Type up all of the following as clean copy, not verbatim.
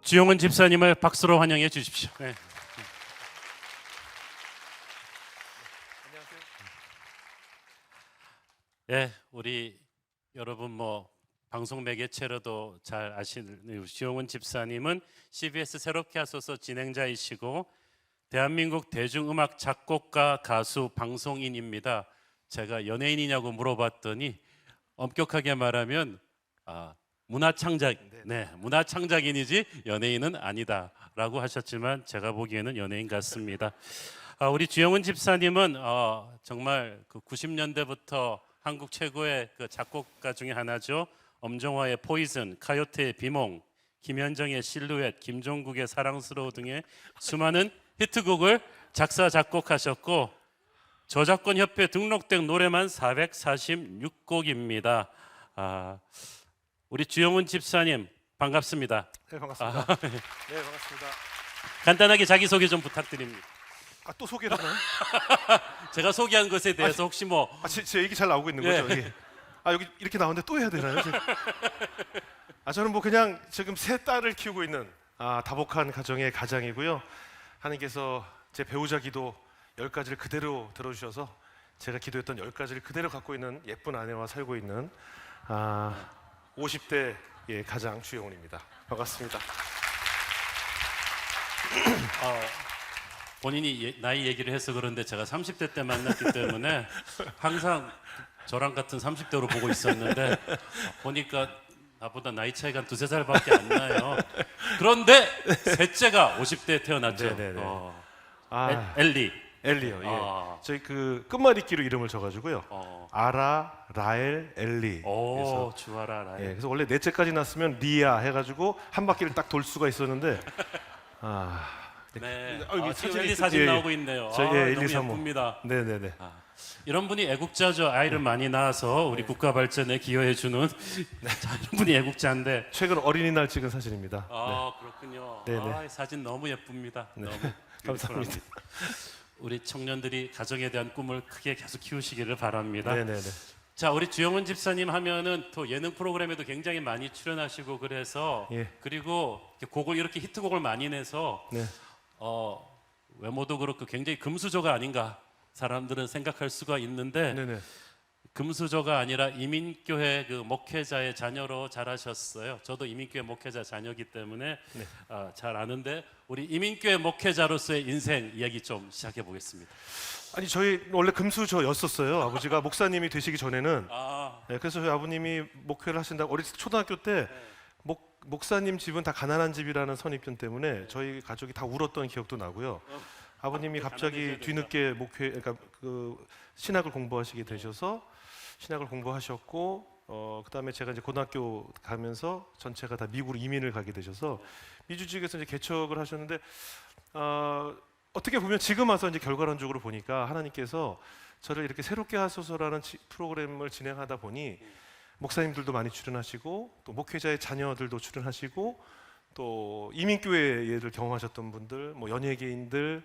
주용은 집사님을 박수로 환영해 주십시오. 네. 안녕하세요. 예, 우리 여러분 방송 매개체로도 잘 아시는 주용은 집사님은 CBS 새롭게 하소서 진행자이시고 대한민국 대중음악 작곡가, 가수, 방송인입니다. 제가 연예인이냐고 물어봤더니 엄격하게 말하면 문화창작인이지 연예인은 아니다라고 하셨지만 제가 보기에는 연예인 같습니다. 우리 주용은 집사님은 정말 그 90년대부터 한국 최고의 그 작곡가 중에 하나죠. 엄정화의 포이즌, 카요테의 비몽, 김현정의 실루엣, 김종국의 사랑스러워 등의 수많은 히트곡을 작사 작곡하셨고 저작권 협회에 등록된 노래만 446곡입니다. 우리 주용은 집사님 반갑습니다. 네, 반갑습니다. 네, 반갑습니다. 간단하게 자기소개 좀 부탁드립니다. 또 소개를 하나요? 제가 소개한 것에 대해서 혹시 제 얘기 잘 나오고 있는 거죠? 예. 여기 이렇게 나오는데 또 해야 되나요? 저는 그냥 지금 세 딸을 키우고 있는 다복한 가정의 가장이고요. 하나님께서 제 배우자 기도 10가지를 그대로 들어주셔서 제가 기도했던 10가지를 그대로 갖고 있는 예쁜 아내와 살고 있는 50대 가장 주용훈입니다. 반갑습니다. 본인이 나이 얘기를 해서 그런데 제가 30대 때 만났기 때문에 항상 저랑 같은 30대로 보고 있었는데 보니까 나보다 나이 차이가 한 2~3살밖에 안 나요. 그런데 셋째가 50대에 태어났죠. 엘리요. 예. 저희 그 끝말잇기로 이름을 적어가지고요. 아라, 라엘, 엘리. 오, 주아라, 라엘. 그래서 원래 넷째까지 났으면 리아 해가지고 한 바퀴를 딱 돌 수가 있었는데. 네. 여기 지금 엘리 사진 나오고 있네요. 너무 1, 2, 3, 5. 예쁩니다. 네네네. 이런 분이 애국자죠. 아이를 많이 낳아서 우리 국가 발전에 기여해주는 이런 분이 애국자인데. 최근 어린이날 찍은 사진입니다. 그렇군요. 네네. 사진 너무 예쁩니다. 네. 너무 감사합니다. 우리 청년들이 가정에 대한 꿈을 크게 계속 키우시기를 바랍니다. 네네네. 자, 우리 주용은 집사님 하면은 또 예능 프로그램에도 굉장히 많이 출연하시고 그래서 그리고 곡을 이렇게 히트곡을 많이 내서 외모도 그렇고 굉장히 금수저가 아닌가 사람들은 생각할 수가 있는데 금수저가 아니라 이민교회 그 목회자의 자녀로 자라셨어요. 저도 이민교회 목회자 자녀이기 때문에 잘 아는데 우리 이민교회 목회자로서의 인생 이야기 좀 시작해 보겠습니다. 저희 원래 금수저였었어요. 아버지가 목사님이 되시기 전에는. 그래서 저희 아버님이 목회를 하신다고 어릴 때 초등학교 때 목사님 집은 다 가난한 집이라는 선입견 때문에 저희 가족이 다 울었던 기억도 나고요. 아버님이 갑자기 뒤늦게 그러니까 그 신학을 공부하시게 되셔서 신학을 공부하셨고 그다음에 제가 이제 고등학교 가면서 전체가 다 미국으로 이민을 가게 되셔서 미주 지역에서 이제 개척을 하셨는데 어떻게 보면 지금 와서 이제 결과론적으로 보니까 하나님께서 저를 이렇게 새롭게 하소서라는 프로그램을 진행하다 보니 목사님들도 많이 출연하시고 또 목회자의 자녀들도 출연하시고 또 이민교회를 경험하셨던 분들, 연예계인들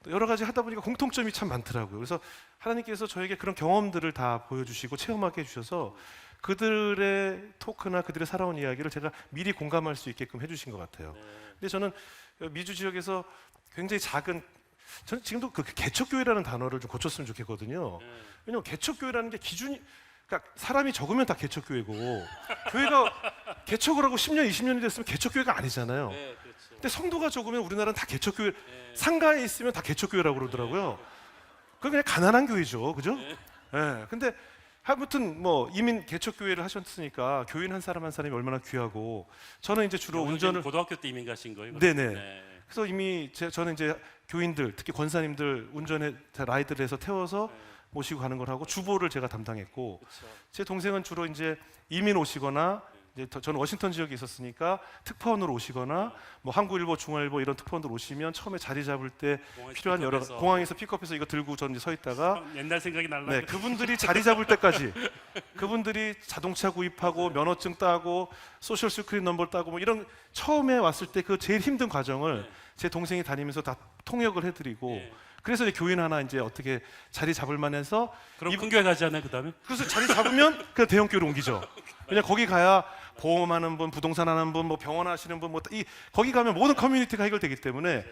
또 여러 가지 하다 보니까 공통점이 참 많더라고요. 그래서 하나님께서 저에게 그런 경험들을 다 보여주시고 체험하게 해주셔서 그들의 토크나 그들의 살아온 이야기를 제가 미리 공감할 수 있게끔 해주신 것 같아요. 근데 저는 미주 지역에서 굉장히 저는 지금도 그 개척교회라는 단어를 좀 고쳤으면 좋겠거든요. 왜냐면 개척교회라는 게 기준이 그러니까 사람이 적으면 다 개척교회고 교회가 개척을 하고 10년, 20년이 됐으면 개척교회가 아니잖아요. 근데 성도가 적으면 우리나라는 다 개척교회, 상가에 있으면 다 개척교회라고 그러더라고요. 그건 그냥 가난한 교회죠, 그죠? 근데 아무튼 이민 개척교회를 하셨으니까 교인 한 사람 한 사람이 얼마나 귀하고 저는 이제 주로 운전을 고등학교 때 이민 가신 거예요? 네네. 그래서 이미 저는 이제 교인들 특히 권사님들 운전에 라이드를 해서 태워서 모시고 가는 걸 하고 주보를 제가 담당했고 제 동생은 주로 이제 이민 오시거나 이제 저는 워싱턴 지역에 있었으니까 특파원으로 오시거나 한국일보, 중앙일보 이런 특파원들 오시면 처음에 자리 잡을 때 필요한 여러 공항에서 픽업해서 이거 들고 저는 이제 서 있다가 옛날 생각이 날라. 그분들이 자리 잡을 때까지 그분들이 자동차 구입하고 면허증 따고 소셜 스크린 넘버 따고 이런 처음에 왔을 때 그 제일 힘든 과정을 제 동생이 다니면서 다 통역을 해드리고 그래서 이제 교인 하나 이제 어떻게 자리 잡을 만해서 그럼 큰 교회 가지 않아요, 그다음에? 그래서 자리 잡으면 그냥 대형 교회로 옮기죠. 왜냐 거기 가야 보험하는 분, 부동산 하는 분, 뭐 병원 하시는 분, 뭐 이 거기 가면 모든 커뮤니티가 해결되기 때문에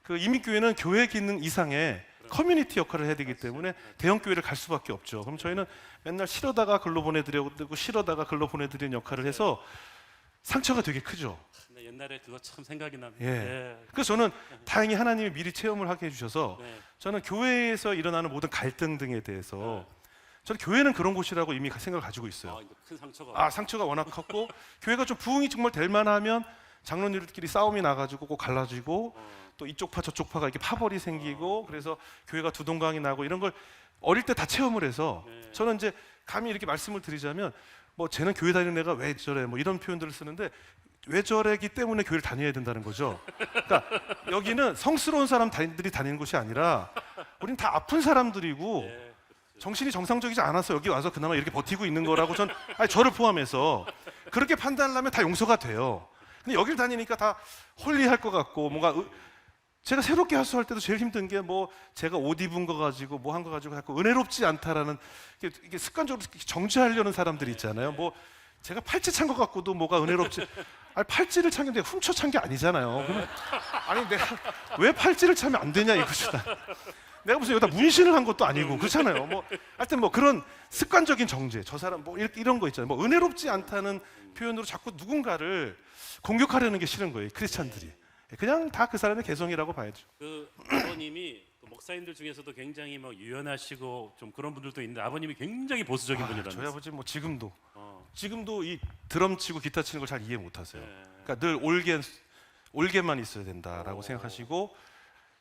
그 이민교회는 교회 기능 이상의 커뮤니티 역할을 해야 되기 때문에 대형 교회를 갈 수밖에 없죠. 그럼 저희는 맨날 싫어다가 글로 보내드리고 싫어다가 글로 보내드리는 역할을 해서 상처가 되게 크죠. 네, 옛날에 그거 참 생각이 납니다. 예. 예. 그래서 저는 다행히 하나님이 미리 체험을 하게 해주셔서 네. 저는 교회에서 일어나는 모든 갈등 등에 대해서 저는 교회는 그런 곳이라고 이미 생각을 가지고 있어요. 이거 큰 상처가. 상처가 워낙 컸고 교회가 좀 부흥이 정말 될 만하면 장로님들끼리 싸움이 나가지고 꼭 갈라지고 또 이쪽 파 저쪽 파가 이렇게 파벌이 생기고 그래서 교회가 두동강이 나고 이런 걸 어릴 때 다 체험을 해서 저는 이제 감히 이렇게 말씀을 드리자면 뭐 쟤는 교회 다니는 애가 왜 저래 뭐 이런 표현들을 쓰는데 왜 저래기 때문에 교회를 다녀야 된다는 거죠. 그러니까 여기는 성스러운 사람들이 다니는 곳이 아니라 우린 다 아픈 사람들이고 정신이 정상적이지 않아서 여기 와서 그나마 이렇게 버티고 있는 거라고 저를 포함해서 그렇게 판단을 하면 다 용서가 돼요. 근데 여길 다니니까 다 홀리할 것 같고 뭔가 제가 새롭게 하수할 때도 제일 힘든 게 뭐 제가 옷 입은 거 가지고 뭐 한 거 가지고 자꾸 은혜롭지 않다라는 이게 습관적으로 정죄하려는 사람들이 있잖아요. 뭐 제가 팔찌 찬 거 갖고도 뭐가 은혜롭지? 아니 팔찌를 찬 게 훔쳐 찬 게 아니잖아요. 그러면 아니 내가 왜 팔찌를 차면 안 되냐 이거죠. 내가 무슨 여기다 문신을 한 것도 아니고 그렇잖아요. 뭐 하여튼 뭐 그런 습관적인 정죄, 저 사람 뭐 이런 거 있잖아요. 뭐 은혜롭지 않다는 표현으로 자꾸 누군가를 공격하려는 게 싫은 거예요. 크리스찬들이. 그냥 다 그 사람의 개성이라고 봐야죠. 그 아버님이 그 목사님들 중에서도 굉장히 뭐 유연하시고 좀 그런 분들도 있는데 아버님이 굉장히 보수적인 분이라면서요. 저희 아버지 뭐 지금도 이 드럼 치고 기타 치는 걸 잘 이해 못 하세요. 그러니까 늘 올게만 있어야 된다라고 생각하시고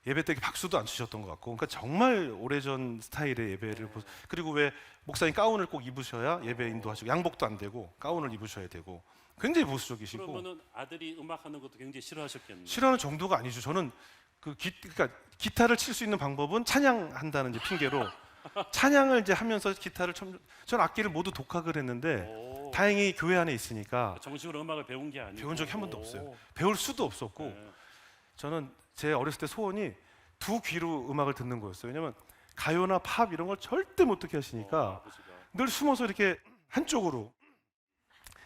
예배 때 박수도 안 치셨던 것 같고 그러니까 정말 오래전 스타일의 예배를 그리고 왜 목사님 가운을 꼭 입으셔야 예배 인도하시고 양복도 안 되고 가운을 입으셔야 되고 굉장히 보수적이시고 그러면은 아들이 음악하는 것도 굉장히 싫어하셨겠네요. 싫어하는 정도가 아니죠. 저는 그러니까 기타를 칠 수 있는 방법은 찬양한다는 이제 핑계로 찬양을 이제 하면서 기타를 저는 악기를 모두 독학을 했는데 다행히 교회 안에 있으니까 정식으로 음악을 배운 게 아니고 배운 적이 한 번도 없어요. 배울 수도 없었고 저는 제 어렸을 때 소원이 두 귀로 음악을 듣는 거였어요. 왜냐면 가요나 팝 이런 걸 절대 못 듣게 하시니까 늘 숨어서 이렇게 한쪽으로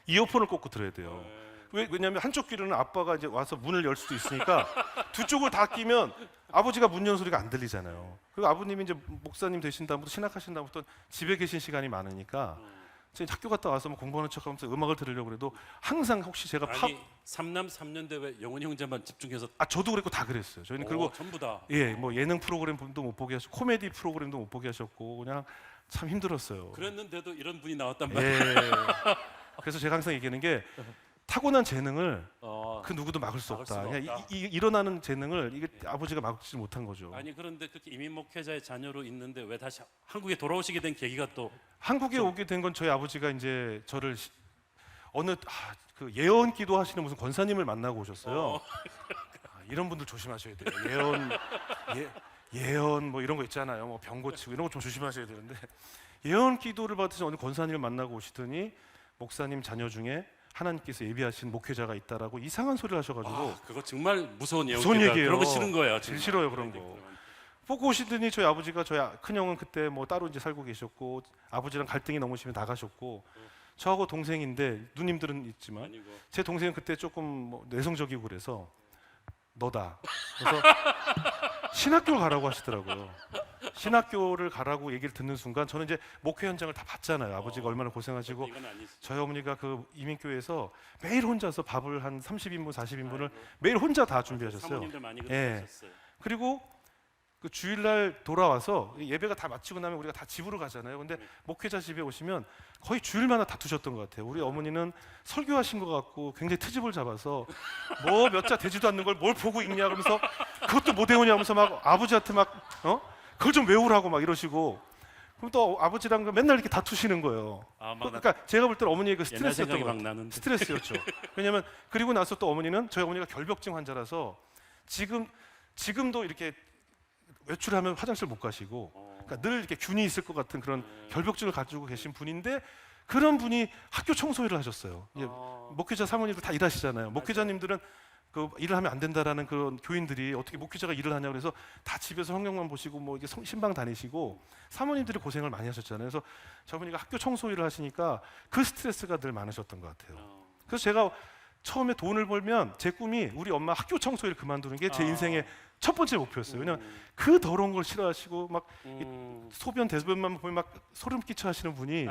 이어폰을 꽂고 들어야 돼요. 왜냐하면 한쪽 귀로는 아빠가 이제 와서 문을 열 수도 있으니까 두 쪽을 다 끼면 아버지가 문 여는 소리가 안 들리잖아요. 그리고 아버님이 이제 목사님 되신 다음부터 신학하신 다음부터 집에 계신 시간이 많으니까 제가 학교 갔다 와서 뭐 공부하는 척하면서 음악을 들으려고 그래도 항상 혹시 제가 팝 삼남 삼녀인데 왜 영훈이 형제만 집중해서 저도 그랬고 다 그랬어요. 저희는 그리고 전부 다 뭐 예능 프로그램도 못 보게 하셨고 코미디 프로그램도 못 보게 하셨고 그냥 참 힘들었어요. 그랬는데도 이런 분이 나왔단 말이에요. 그래서 제가 항상 얘기하는 게 타고난 재능을 그 누구도 막을 수 없다. 그냥 일어나는 재능을 이게 아버지가 막지 못한 거죠. 아니 그런데 그렇게 이민 목회자의 자녀로 있는데 왜 다시 한국에 돌아오시게 된 계기가 또 한국에 오게 된 건 저희 아버지가 이제 저를 어느 그 예언 기도하시는 무슨 권사님을 만나고 오셨어요. 이런 분들 조심하셔야 돼요. 예언 뭐 이런 거 있잖아요. 뭐 병 고치고 이런 거 좀 조심하셔야 되는데 예언 기도를 받으신 어느 권사님을 만나고 오시더니 목사님 자녀 중에 하나님께서 예비하신 목회자가 있다라고 이상한 소리를 하셔가지고 그거 정말 무서운 얘기예요. 그런 거 싫은 거예요. 제일 싫어요 그런 거. 보고 오시더니 저희 아버지가 저희 큰형은 그때 뭐 따로 이제 살고 계셨고 아버지랑 갈등이 너무 심해 나가셨고 저하고 동생인데 누님들은 있지만 아니고. 제 동생은 그때 조금 뭐 내성적이고 그래서 너다. 그래서 신학교를 가라고 하시더라고요. 신학교를 가라고 얘기를 듣는 순간 저는 이제 목회 현장을 다 봤잖아요. 아버지가 얼마나 고생하시고 저희 어머니가 그 이민교회에서 매일 혼자서 밥을 한 30인분, 40인분을 매일 혼자 다 준비하셨어요. 사모님들 많이 그러셨어요. 그리고 그 주일날 돌아와서 예배가 다 마치고 나면 우리가 다 집으로 가잖아요. 근데 목회자 집에 오시면 거의 주일마다 다투셨던 것 같아요. 우리 어머니는 설교하신 것 같고 굉장히 트집을 잡아서 뭐 몇 자 되지도 않는 걸 뭘 보고 읽냐 그러면서 그것도 못 외우냐 하면서 막 아버지한테 막 그걸 좀 외우라고 막 이러시고 그럼 또 아버지랑 맨날 이렇게 다투시는 거예요. 그러니까 제가 볼 때는 어머니의 그 스트레스였던 것 같아요. 스트레스였죠. 왜냐하면 그리고 나서 또 어머니는 저희 어머니가 결벽증 환자라서 지금도 이렇게 외출하면 화장실 못 가시고 그러니까 늘 이렇게 균이 있을 것 같은 그런 결벽증을 가지고 계신 분인데 그런 분이 학교 청소일을 하셨어요. 목회자 사모님들 다 일하시잖아요. 목회자님들은 그 일을 하면 안 된다라는 그런 교인들이 어떻게 목회자가 일을 하냐 그래서 다 집에서 성경만 보시고 뭐 이게 신방 다니시고 사모님들이 고생을 많이 하셨잖아요. 그래서 저분이가 학교 청소일을 하시니까 그 스트레스가 늘 많으셨던 것 같아요. 그래서 제가 처음에 돈을 벌면 제 꿈이 우리 엄마 학교 청소를 그만두는 게 제 인생의 첫 번째 목표였어요. 왜냐면 그 더러운 걸 싫어하시고 막 소변 대소변만 보면 막 소름 끼쳐 하시는 분이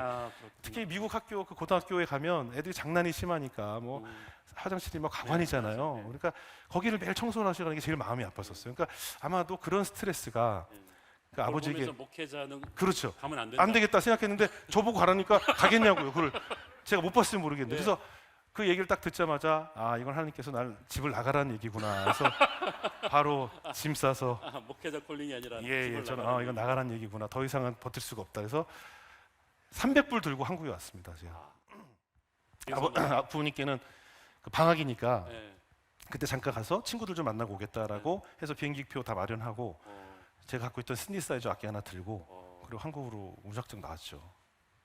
특히 미국 학교 그 고등학교에 가면 애들이 장난이 심하니까 뭐 화장실이 막 가관이잖아요. 그러니까 거기를 매일 청소를 하시라는 게 제일 마음이 아팠었어요. 그러니까 아마도 그런 스트레스가 그 아버지에게 목회자는 그렇죠. 가면 안 된다. 안 되겠다 생각했는데 저보고 가라니까 가겠냐고요. 그걸 제가 못 봤으면 모르겠는데 그래서 그 얘기를 딱 듣자마자 이건 하나님께서 날 집을 나가라는 얘기구나. 그래서 바로 짐 싸서 목회자 콜링이 아니라 저는 이건 나가라는 얘기구나. 더 이상은 버틸 수가 없다. 그래서 300불 들고 한국에 왔습니다. 제가 부모님께는 그 방학이니까 그때 잠깐 가서 친구들 좀 만나고 오겠다라고 해서 비행기표 다 마련하고 제가 갖고 있던 신디사이저 악기 하나 들고 그리고 한국으로 무작정 나왔죠.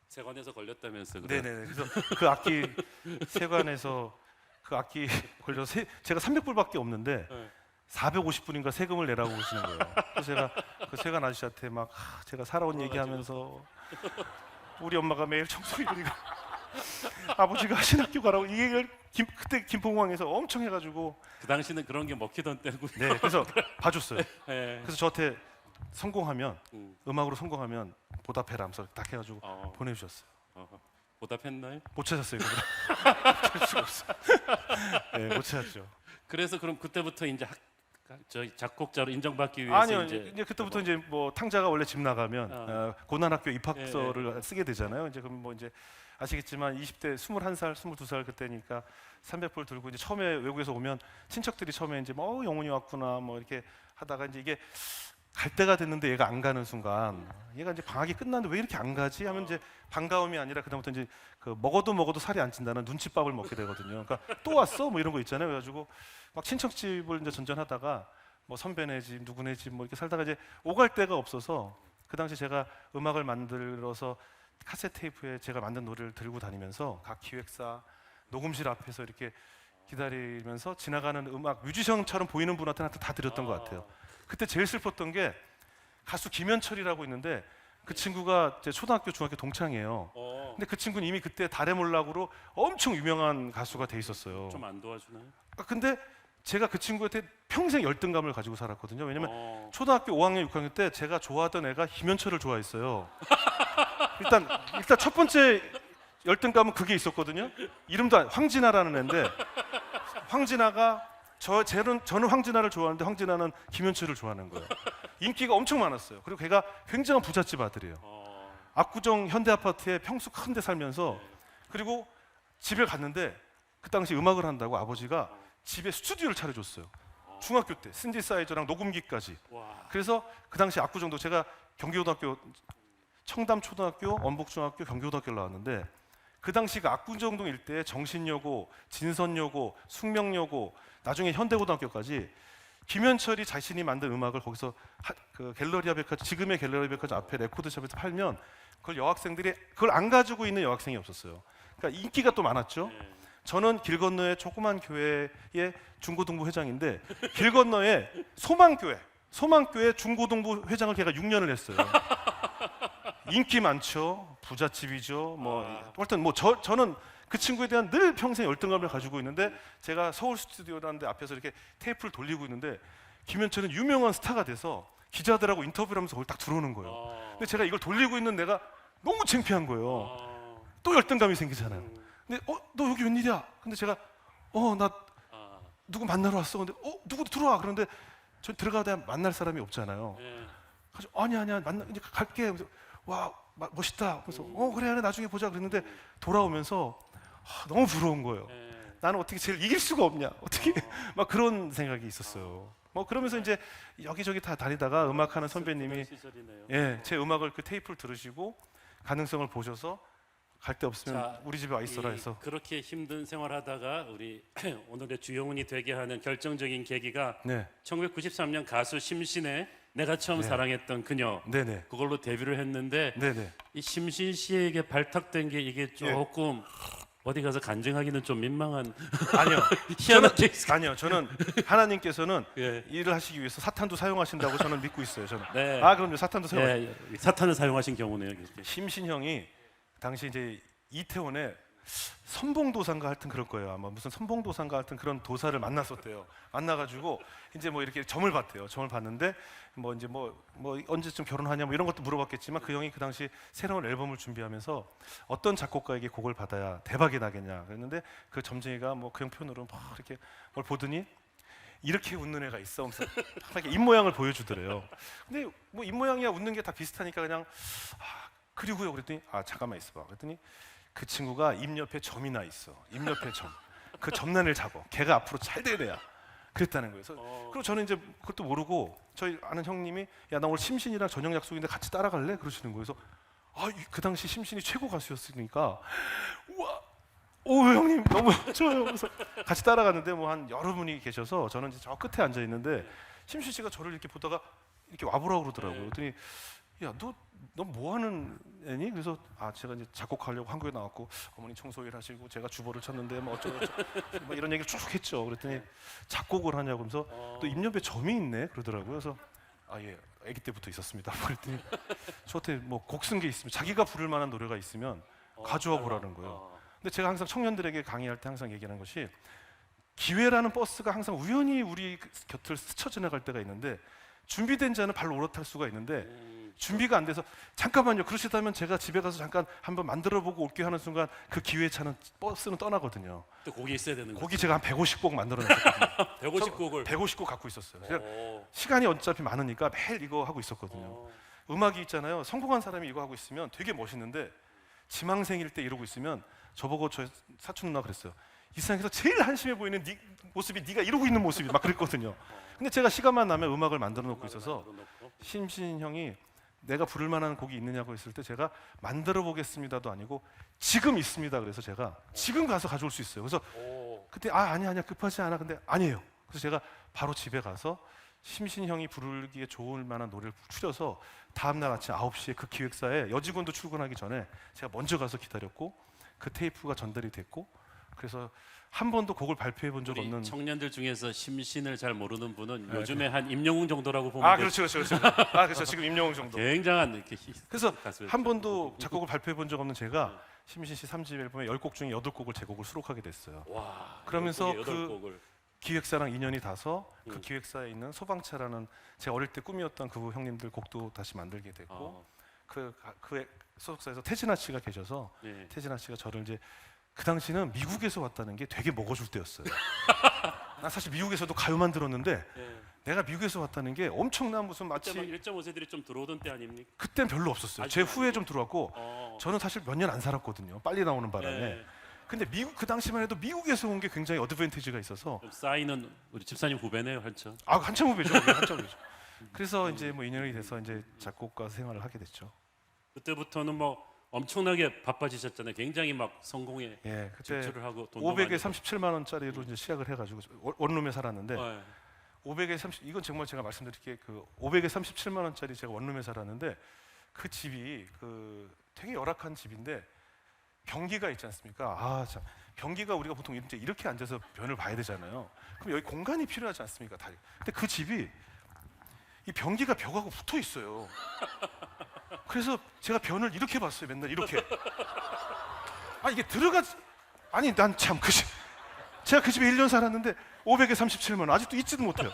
세관에서 걸렸다면서. 네네. 그래서 그 악기 세관에서 그 악기 걸려서 제가 300불밖에 없는데 450불인가 세금을 내라고 그러시는 거예요. 그래서 제가 그 세관 아저씨한테 막 제가 살아온 얘기하면서 우리 엄마가 매일 청소기 그리고 아버지가 신학교 가라고 이 얘기를 그때 김포공항에서 엄청 해가지고 그 당시는 그런 게 먹히던 때고. 네, 그래서 봐줬어요. 그래서 저한테 성공하면 음악으로 성공하면 보답해라 하면서 딱 해가지고 보내주셨어요. 보답했나요? 못 찾았어요. 찾을 수가 없어요. 네, 못 찾았죠. 그래서 그럼 그때부터 이제 작곡자로 인정받기 위해서 아니요, 이제 그때부터 이제 뭐 탕자가 원래 집 나가면 고난학교 입학서를 쓰게 되잖아요. 이제 그럼 뭐 이제 아시겠지만 20대 21살, 22살 그때니까 300불 들고 이제 처음에 외국에서 오면 친척들이 처음에 이제 뭐 영훈이 왔구나 뭐 이렇게 하다가 이제 이게 갈 때가 됐는데 얘가 안 가는 순간 얘가 이제 방학이 끝났는데 왜 이렇게 안 가지 하면 이제 반가움이 아니라 그다음부터 이제 그 먹어도 살이 안 찐다는 눈칫밥을 먹게 되거든요. 그러니까 또 왔어 뭐 이런 거 있잖아요. 그래가지고 막 친척집을 이제 전전하다가 뭐 선배네 집 누구네 집 뭐 이렇게 살다가 이제 오갈 데가 없어서 그 당시 제가 음악을 만들어서 카세트 테이프에 제가 만든 노래를 들고 다니면서 각 기획사 녹음실 앞에서 이렇게 기다리면서 지나가는 음악 뮤지션처럼 보이는 분한테 다 드렸던 것 같아요. 그때 제일 슬펐던 게 가수 김현철이라고 있는데 그 친구가 제 초등학교 중학교 동창이에요. 근데 그 친구는 이미 그때 달의 몰락으로 엄청 유명한 가수가 돼 있었어요. 좀 안 도와주나요? 근데 제가 그 친구한테 평생 열등감을 가지고 살았거든요. 왜냐면 초등학교 5학년 6학년 때 제가 좋아하던 애가 김현철을 좋아했어요. 일단 첫 번째 열등감은 그게 있었거든요. 이름도 황진아라는 애인데 황진아가 저는 황진아를 좋아하는데 황진아는 김현철을 좋아하는 거예요. 인기가 엄청 많았어요. 그리고 걔가 굉장한 부잣집 아들이에요. 압구정 현대아파트에 평수 큰 데 살면서 그리고 집에 갔는데 그 당시 음악을 한다고 아버지가 집에 스튜디오를 차려줬어요. 중학교 때 신디사이저랑 녹음기까지. 그래서 그 당시 압구정도 제가 경기고등학교 청담초등학교, 원복중학교, 경기고등학교를 나왔는데 그 당시가 압구정동 일대에 정신여고, 진선여고, 숙명여고, 나중에 현대고등학교까지 김현철이 자신이 만든 음악을 거기서 그 갤러리아 백화점, 지금의 갤러리아 백화점 앞에 레코드숍에서 팔면 그걸 여학생들이 그걸 안 가지고 있는 여학생이 없었어요. 그러니까 인기가 또 많았죠. 저는 길 건너에 조그만 교회의 중고등부 회장인데 길 건너에 소망교회 중고등부 회장을 걔가 6년을 했어요. 인기 많죠. 부잣집이죠. 하여튼 저는 그 친구에 대한 늘 평생 열등감을 가지고 있는데 제가 서울 스튜디오라는 데 앞에서 이렇게 테이프를 돌리고 있는데 김현철은 유명한 스타가 돼서 기자들하고 인터뷰를 하면서 거기 딱 들어오는 거예요. 근데 제가 이걸 돌리고 있는 내가 너무 창피한 거예요. 또 열등감이 생기잖아요. 근데 너 여기 웬일이야? 근데 제가 나 누구 만나러 왔어. 근데 누구 들어와. 그런데 저 들어가다 만날 사람이 없잖아요. 그래서 아니야 이제 갈게. 그래서 와 멋있다. 그래서 그래 나중에 보자 그랬는데 돌아오면서 너무 부러운 거예요. 나는 어떻게 쟤를 이길 수가 없냐. 어떻게 막 그런 생각이 있었어요. 그러면서 이제 여기저기 다 다니다가 음악하는 선배님이 제 음악을 그 테이프를 들으시고 가능성을 보셔서 갈 데 없으면 우리 집에 와 있어라 해서 그렇게 힘든 생활하다가 우리 오늘의 주영훈이 되게 하는 결정적인 계기가 1993년 가수 심신의 내가 처음 사랑했던 그녀 그걸로 데뷔를 했는데 이 심신 씨에게 발탁된 게 이게 조금 어디 가서 간증하기는 좀 민망한 아니요. 희한한 케이스. 아니요. 저는 하나님께서는 일을 하시기 위해서 사탄도 사용하신다고 저는 믿고 있어요. 저는. 그럼요. 사탄도 사탄을 사용하신 경우네요. 심신 형이 당시 이제 이태원에 선봉도사인가 하여튼 그럴 거예요. 아마 무슨 선봉도사인가 하여튼 그런 도사를 만났었대요. 만나가지고 이제 뭐 이렇게 점을 봤대요. 점을 봤는데 뭐 이제 뭐 언제쯤 결혼하냐 뭐 이런 것도 물어봤겠지만 그 형이 그 당시 새로운 앨범을 준비하면서 어떤 작곡가에게 곡을 받아야 대박이 나겠냐 그랬는데 그 점쟁이가 뭐 그 형 표현으로 막 이렇게 뭘 보더니 이렇게 웃는 애가 있어. 하면서 이렇게 입 모양을 보여주더래요. 근데 뭐 입 모양이야 웃는 게 다 비슷하니까 그냥 그리고요 그랬더니 잠깐만 있어봐. 그랬더니 그 친구가 입 옆에 점이 나 있어. 입 옆에 점. 그 점란을 잡아. 걔가 앞으로 잘 되래야. 그랬다는 거예요. 그래서 그리고 저는 이제 그것도 모르고 저희 아는 형님이 야 나 오늘 심신이랑 저녁 약속인데 같이 따라갈래? 그러시는 거예요. 그래서 그 당시 심신이 최고 가수였으니까 우와 오 형님 너무 좋아요. 그래서 같이 따라갔는데 뭐 한 여러 분이 계셔서 저는 이제 저 끝에 앉아 있는데 심신 씨가 저를 이렇게 보다가 이렇게 와보라고 그러더라고요. 그랬더니 야 너 뭐 하는 애니? 그래서 제가 이제 작곡하려고 한국에 나왔고 어머니 청소일 하시고 제가 주보를 쳤는데 뭐 어쩌고 뭐 이런 얘기를 쭉 했죠. 그랬더니 작곡을 하냐고 하면서 또 입력에 점이 있네 그러더라고요. 그래서 예 아기 때부터 있었습니다. 그랬더니 저한테 뭐 곡 쓴 게 있으면 자기가 부를 만한 노래가 있으면 가져와 보라는 거예요. 근데 제가 항상 청년들에게 강의할 때 항상 얘기하는 것이 기회라는 버스가 항상 우연히 우리 곁을 스쳐 지나갈 때가 있는데 준비된 자는 발로 올라탈 수가 있는데 준비가 안 돼서 잠깐만요 그러시다면 제가 집에 가서 잠깐 한번 만들어보고 올게요 하는 순간 그 기회에 차는 버스는 떠나거든요. 또 곡이 있어야 되는 곡이 제가 한 150곡 만들어냈거든요. 150곡을 150곡 갖고 있었어요. 그래서 시간이 어차피 많으니까 매일 이거 하고 있었거든요. 음악이 있잖아요. 성공한 사람이 이거 하고 있으면 되게 멋있는데 지망생일 때 이러고 있으면 저보고 저 사촌 누나 그랬어요. 이 세상에서 제일 한심해 보이는 모습이 네가 이러고 있는 모습이 막 그랬거든요. 근데 제가 시간만 나면 음악을 만들어 놓고 있어서 심신 형이 내가 부를 만한 곡이 있느냐고 했을 때 제가 만들어 보겠습니다도 아니고 지금 있습니다. 그래서 제가 지금 가서 가져올 수 있어요. 그래서 그때 아니야 급하지 않아. 근데 아니에요. 그래서 제가 바로 집에 가서 심신 형이 부르기에 좋을 만한 노래를 추려서 다음날 아침 9시에 그 기획사에 여직원도 출근하기 전에 제가 먼저 가서 기다렸고 그 테이프가 전달이 됐고 그래서 한 번도 곡을 발표해 본 적 없는 청년들 중에서 심신을 잘 모르는 분은 요즘에 한 임영웅 정도라고 보면 그렇죠. 그래서 지금 임영웅 정도. 굉장한 이렇게 그래서 한 번도 작곡을 발표해 본 적 없는 제가 심신 씨 3집 앨범에 10곡 중에 8곡을 제 곡을 수록하게 됐어요. 와, 그러면서 그 8곡을. 기획사랑 인연이 닿아서 그 기획사에 있는 소방차라는 제 어릴 때 꿈이었던 그 형님들 곡도 다시 만들게 됐고 그 소속사에서 태진아 씨가 계셔서 태진아 씨가 저를 이제 그 당시는 미국에서 왔다는 게 되게 먹어줄 때였어요. 나 사실 미국에서도 가요만 들었는데 내가 미국에서 왔다는 게 엄청난 무슨 마치 1.5세들이 좀 들어오던 때 아닙니까? 그땐 별로 없었어요. 제 후에 좀 들어왔고 저는 사실 몇 년 안 살았거든요. 빨리 나오는 바람에. 근데 미국 그 당시만 해도 미국에서 온 게 굉장히 어드밴티지가 있어서 싸이는 우리 집사님 후배네요, 한참. 한참 후배죠. 한참 후배죠. 그래서 이제 뭐 인연이 돼서 이제 작곡가 생활을 하게 됐죠. 그때부터는 뭐 엄청나게 바빠지셨잖아요. 굉장히 막 성공에 그때 진출을 하고 500에 37만 원짜리로 이제 시작을 해가지고 원룸에 살았는데 500에 30 이건 정말 제가 말씀드릴게 그 500에 37만 원짜리 제가 원룸에 살았는데 그 집이 그 되게 열악한 집인데 변기가 있지 않습니까? 참 변기가 우리가 보통 이렇게 앉아서 변을 봐야 되잖아요. 그럼 여기 공간이 필요하지 않습니까? 다. 근데 그 집이 이 변기가 벽하고 붙어 있어요. 그래서 제가 변을 이렇게 봤어요. 맨날 이렇게. 이게 난 참 제가 그 집에 1년 살았는데 500에 37만 원 아직도 잊지도 못해요.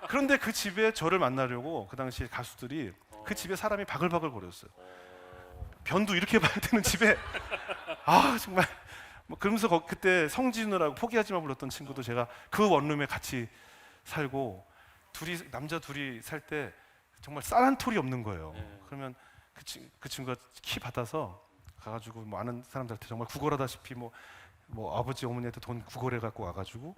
그런데 그 집에 저를 만나려고 그 당시 가수들이 그 집에 사람이 바글바글 거렸어요. 변도 이렇게 봐야 되는 집에 정말 뭐 그러면서 그때 성진우라고 포기하지마 불렀던 친구도 제가 그 원룸에 같이 살고 남자 둘이 살 때 정말 쌀 한 톨이 없는 거예요. 그러면 그 친구가 키 받아서 가가지고 뭐 아는 사람들한테 정말 구걸하다시피 뭐 아버지 어머니한테 돈 구걸해 갖고 와가지고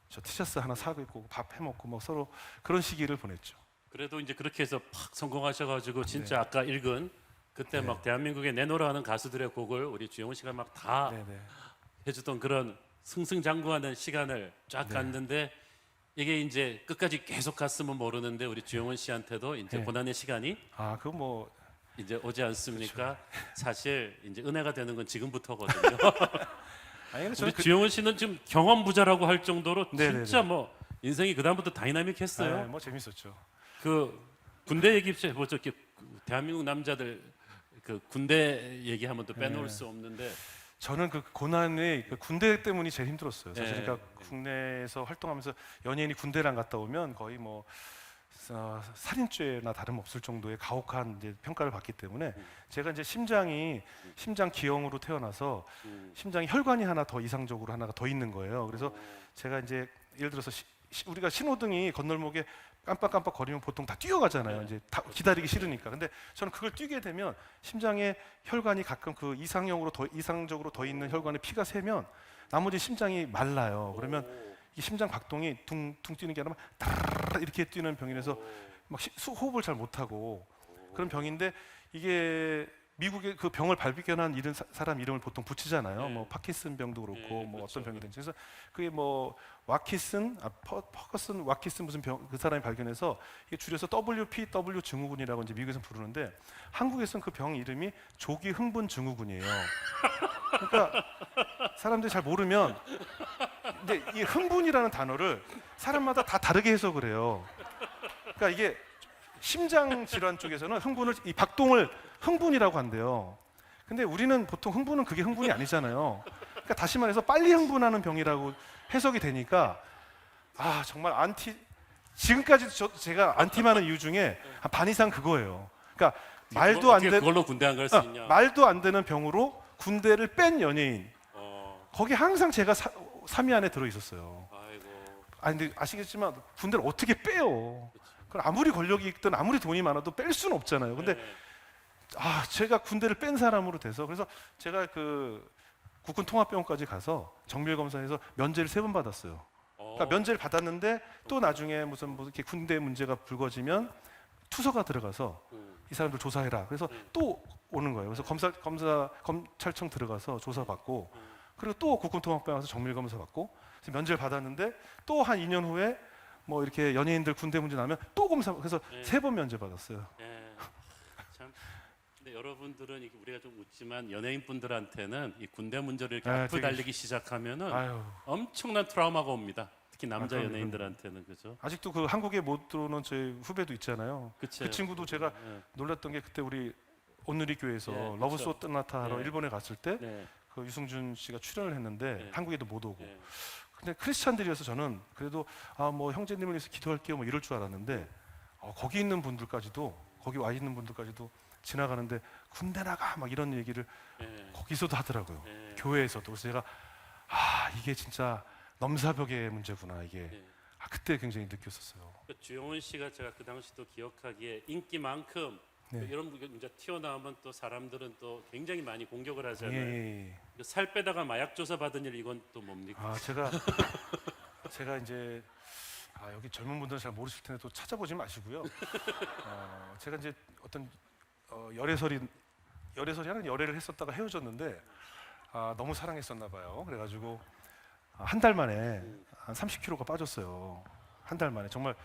저 티셔츠 하나 사고 입고 밥 해먹고 뭐 서로 그런 시기를 보냈죠. 그래도 이제 그렇게 해서 팍 성공하셔가지고 진짜 아까 읽은 그때 막 대한민국에 내노라 하는 가수들의 곡을 우리 주영훈 씨가 막 다 해주던 그런 승승장구하는 시간을 쫙 갔는데 이게 이제 끝까지 계속 갔으면 모르는데 우리 주영훈 씨한테도 이제 고난의 시간이 그건 뭐 이제 오지 않습니까? 사실 이제 은혜가 되는 건 지금부터거든요. 우리 주영훈 씨는 지금 경험 부자라고 할 정도로 진짜 뭐 인생이 그 다음부터 다이나믹했어요. 뭐 재밌었죠. 그 군대 얘기 해보죠. 대한민국 남자들 그 군대 얘기하면 또 빼놓을 수 없는데 저는 그 고난의 그 군대 때문이 제일 힘들었어요. 사실 네. 그러니까 국내에서 활동하면서 연예인이 군대를 안 갔다 오면 거의 뭐 살인죄나 다름없을 정도의 가혹한 이제 평가를 받기 때문에 제가 이제 심장 기형으로 태어나서 심장이 혈관이 하나 더 이상적으로 하나가 더 있는 거예요. 그래서 제가 이제 예를 들어서 우리가 신호등이 건널목에 깜빡깜빡 거리면 보통 다 뛰어가잖아요. 이제 다 기다리기 싫으니까. 근데 저는 그걸 뛰게 되면 심장에 혈관이 가끔 그 이상적으로 더 있는 혈관에 피가 새면 나머지 심장이 말라요. 그러면 이 심장 박동이 둥둥 뛰는 게 아니라 막 이렇게 뛰는 병이라서 막 호흡을 잘 못하고 그런 병인데 이게 미국의 그 병을 발견한 이런 사람 이름을 보통 붙이잖아요. 뭐 파킨슨 병도 그렇고 뭐 그렇죠. 어떤 병이든지. 그래서 그게 뭐 퍼거슨 와키슨 무슨 병 그 사람이 발견해서 이게 줄여서 WPW 증후군이라고 이제 미국에서 부르는데 한국에서는 그 병 이름이 조기 흥분 증후군이에요. 그러니까 사람들이 잘 모르면 근데 이 흥분이라는 단어를 사람마다 다 다르게 해석을 해요. 그러니까 이게 심장 질환 쪽에서는 이 박동을 흥분이라고 한대요. 근데 우리는 보통 흥분은 그게 흥분이 아니잖아요. 그러니까 다시 말해서 빨리 흥분하는 병이라고 해석이 되니까 정말 지금까지 제가 안티하는 이유 중에 한 반 이상 그거예요. 그러니까 그걸로 군대 안 갈 수 있냐? 말도 안 되는 병으로 군대를 뺀 연예인. 거기 항상 제가 3위 안에 들어 있었어요. 아이고. 근데 아시겠지만 군대를 어떻게 빼요? 그럼 아무리 권력이 있든 아무리 돈이 많아도 뺄 수는 없잖아요. 근데 제가 군대를 뺀 사람으로 돼서 그래서 제가 그 국군 통합병원까지 가서 정밀 검사에서 면제를 3번 받았어요. 그러니까 면제를 받았는데 또 나중에 무슨 뭐 이렇게 군대 문제가 불거지면 투서가 들어가서 이 사람들 조사해라. 그래서 또 오는 거예요. 그래서 검찰청 들어가서 조사받고 그리고 또 국군 통합병원 가서 정밀 검사 받고 그래서 면제를 받았는데 또 한 2년 후에 뭐 이렇게 연예인들 군대 문제 나면 또 검사 그래서 3번 면제 받았어요. 참. 근데 여러분들은 이게 우리가 좀 웃지만 연예인 분들한테는 이 군대 문제를 이렇게 앞을 달리기 시작하면은 엄청난 트라우마가 옵니다. 특히 남자 연예인들한테는 그죠? 아직도 그 한국에 못 들어오는 제 후배도 있잖아요. 그쵸? 그 친구도 제가 놀랐던 게 그때 우리 온누리 교회에서 러브 소나타 하러 일본에 갔을 때 그 유승준 씨가 출연을 했는데 한국에도 못 오고. 근데 크리스찬들이어서 저는 그래도 뭐 형제님을 위해서 기도할게요 뭐 이럴 줄 알았는데 거기 있는 분들까지도 거기 와 있는 분들까지도 지나가는데 군대 나가 막 이런 얘기를 거기서도 하더라고요. 교회에서도. 그래서 제가 이게 진짜 넘사벽의 문제구나 이게. 그때 굉장히 느꼈었어요. 주영훈 씨가 제가 그 당시도 기억하기에 인기만큼 이런 문제 튀어나오면 또 사람들은 또 굉장히 많이 공격을 하잖아요. 살 빼다가 마약 조사 받은 일 이건 또 뭡니까? 제가 이제 여기 젊은 분들은 잘 모르실 텐데 또 찾아보지 마시고요. 제가 이제 어떤 열애설이 하는 열애를 했었다가 헤어졌는데 너무 사랑했었나 봐요. 그래가지고 한 달 만에 한 30kg가 빠졌어요. 한 달 만에 정말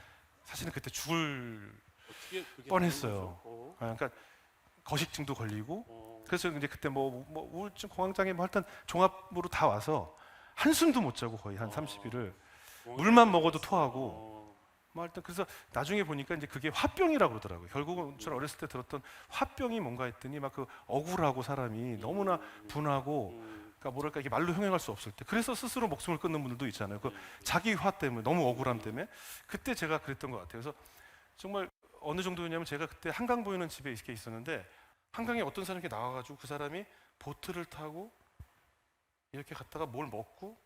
사실은 그때 죽을 뻔했어요. 그러니까 거식증도 걸리고 그래서 이제 그때 뭐 우울증, 공황장애 뭐 하여튼 종합으로 다 와서 한숨도 못 자고 거의 한 30일을 물만 먹어도 토하고 뭐 하여튼 그래서 나중에 보니까 이제 그게 화병이라고 그러더라고요. 결국은 저는 어렸을 때 들었던 화병이 뭔가 했더니 막 그 억울하고 사람이 너무나 분하고 그러니까 뭐랄까 이게 말로 형용할 수 없을 때 그래서 스스로 목숨을 끊는 분들도 있잖아요. 그 자기 화 때문에 너무 억울함 때문에 그때 제가 그랬던 것 같아요. 그래서 정말 어느 정도였냐면 제가 그때 한강 보이는 집에 이렇게 있었는데 한강에 어떤 사람이 이렇게 나와가지고 그 사람이 보트를 타고 이렇게 갔다가 뭘 먹고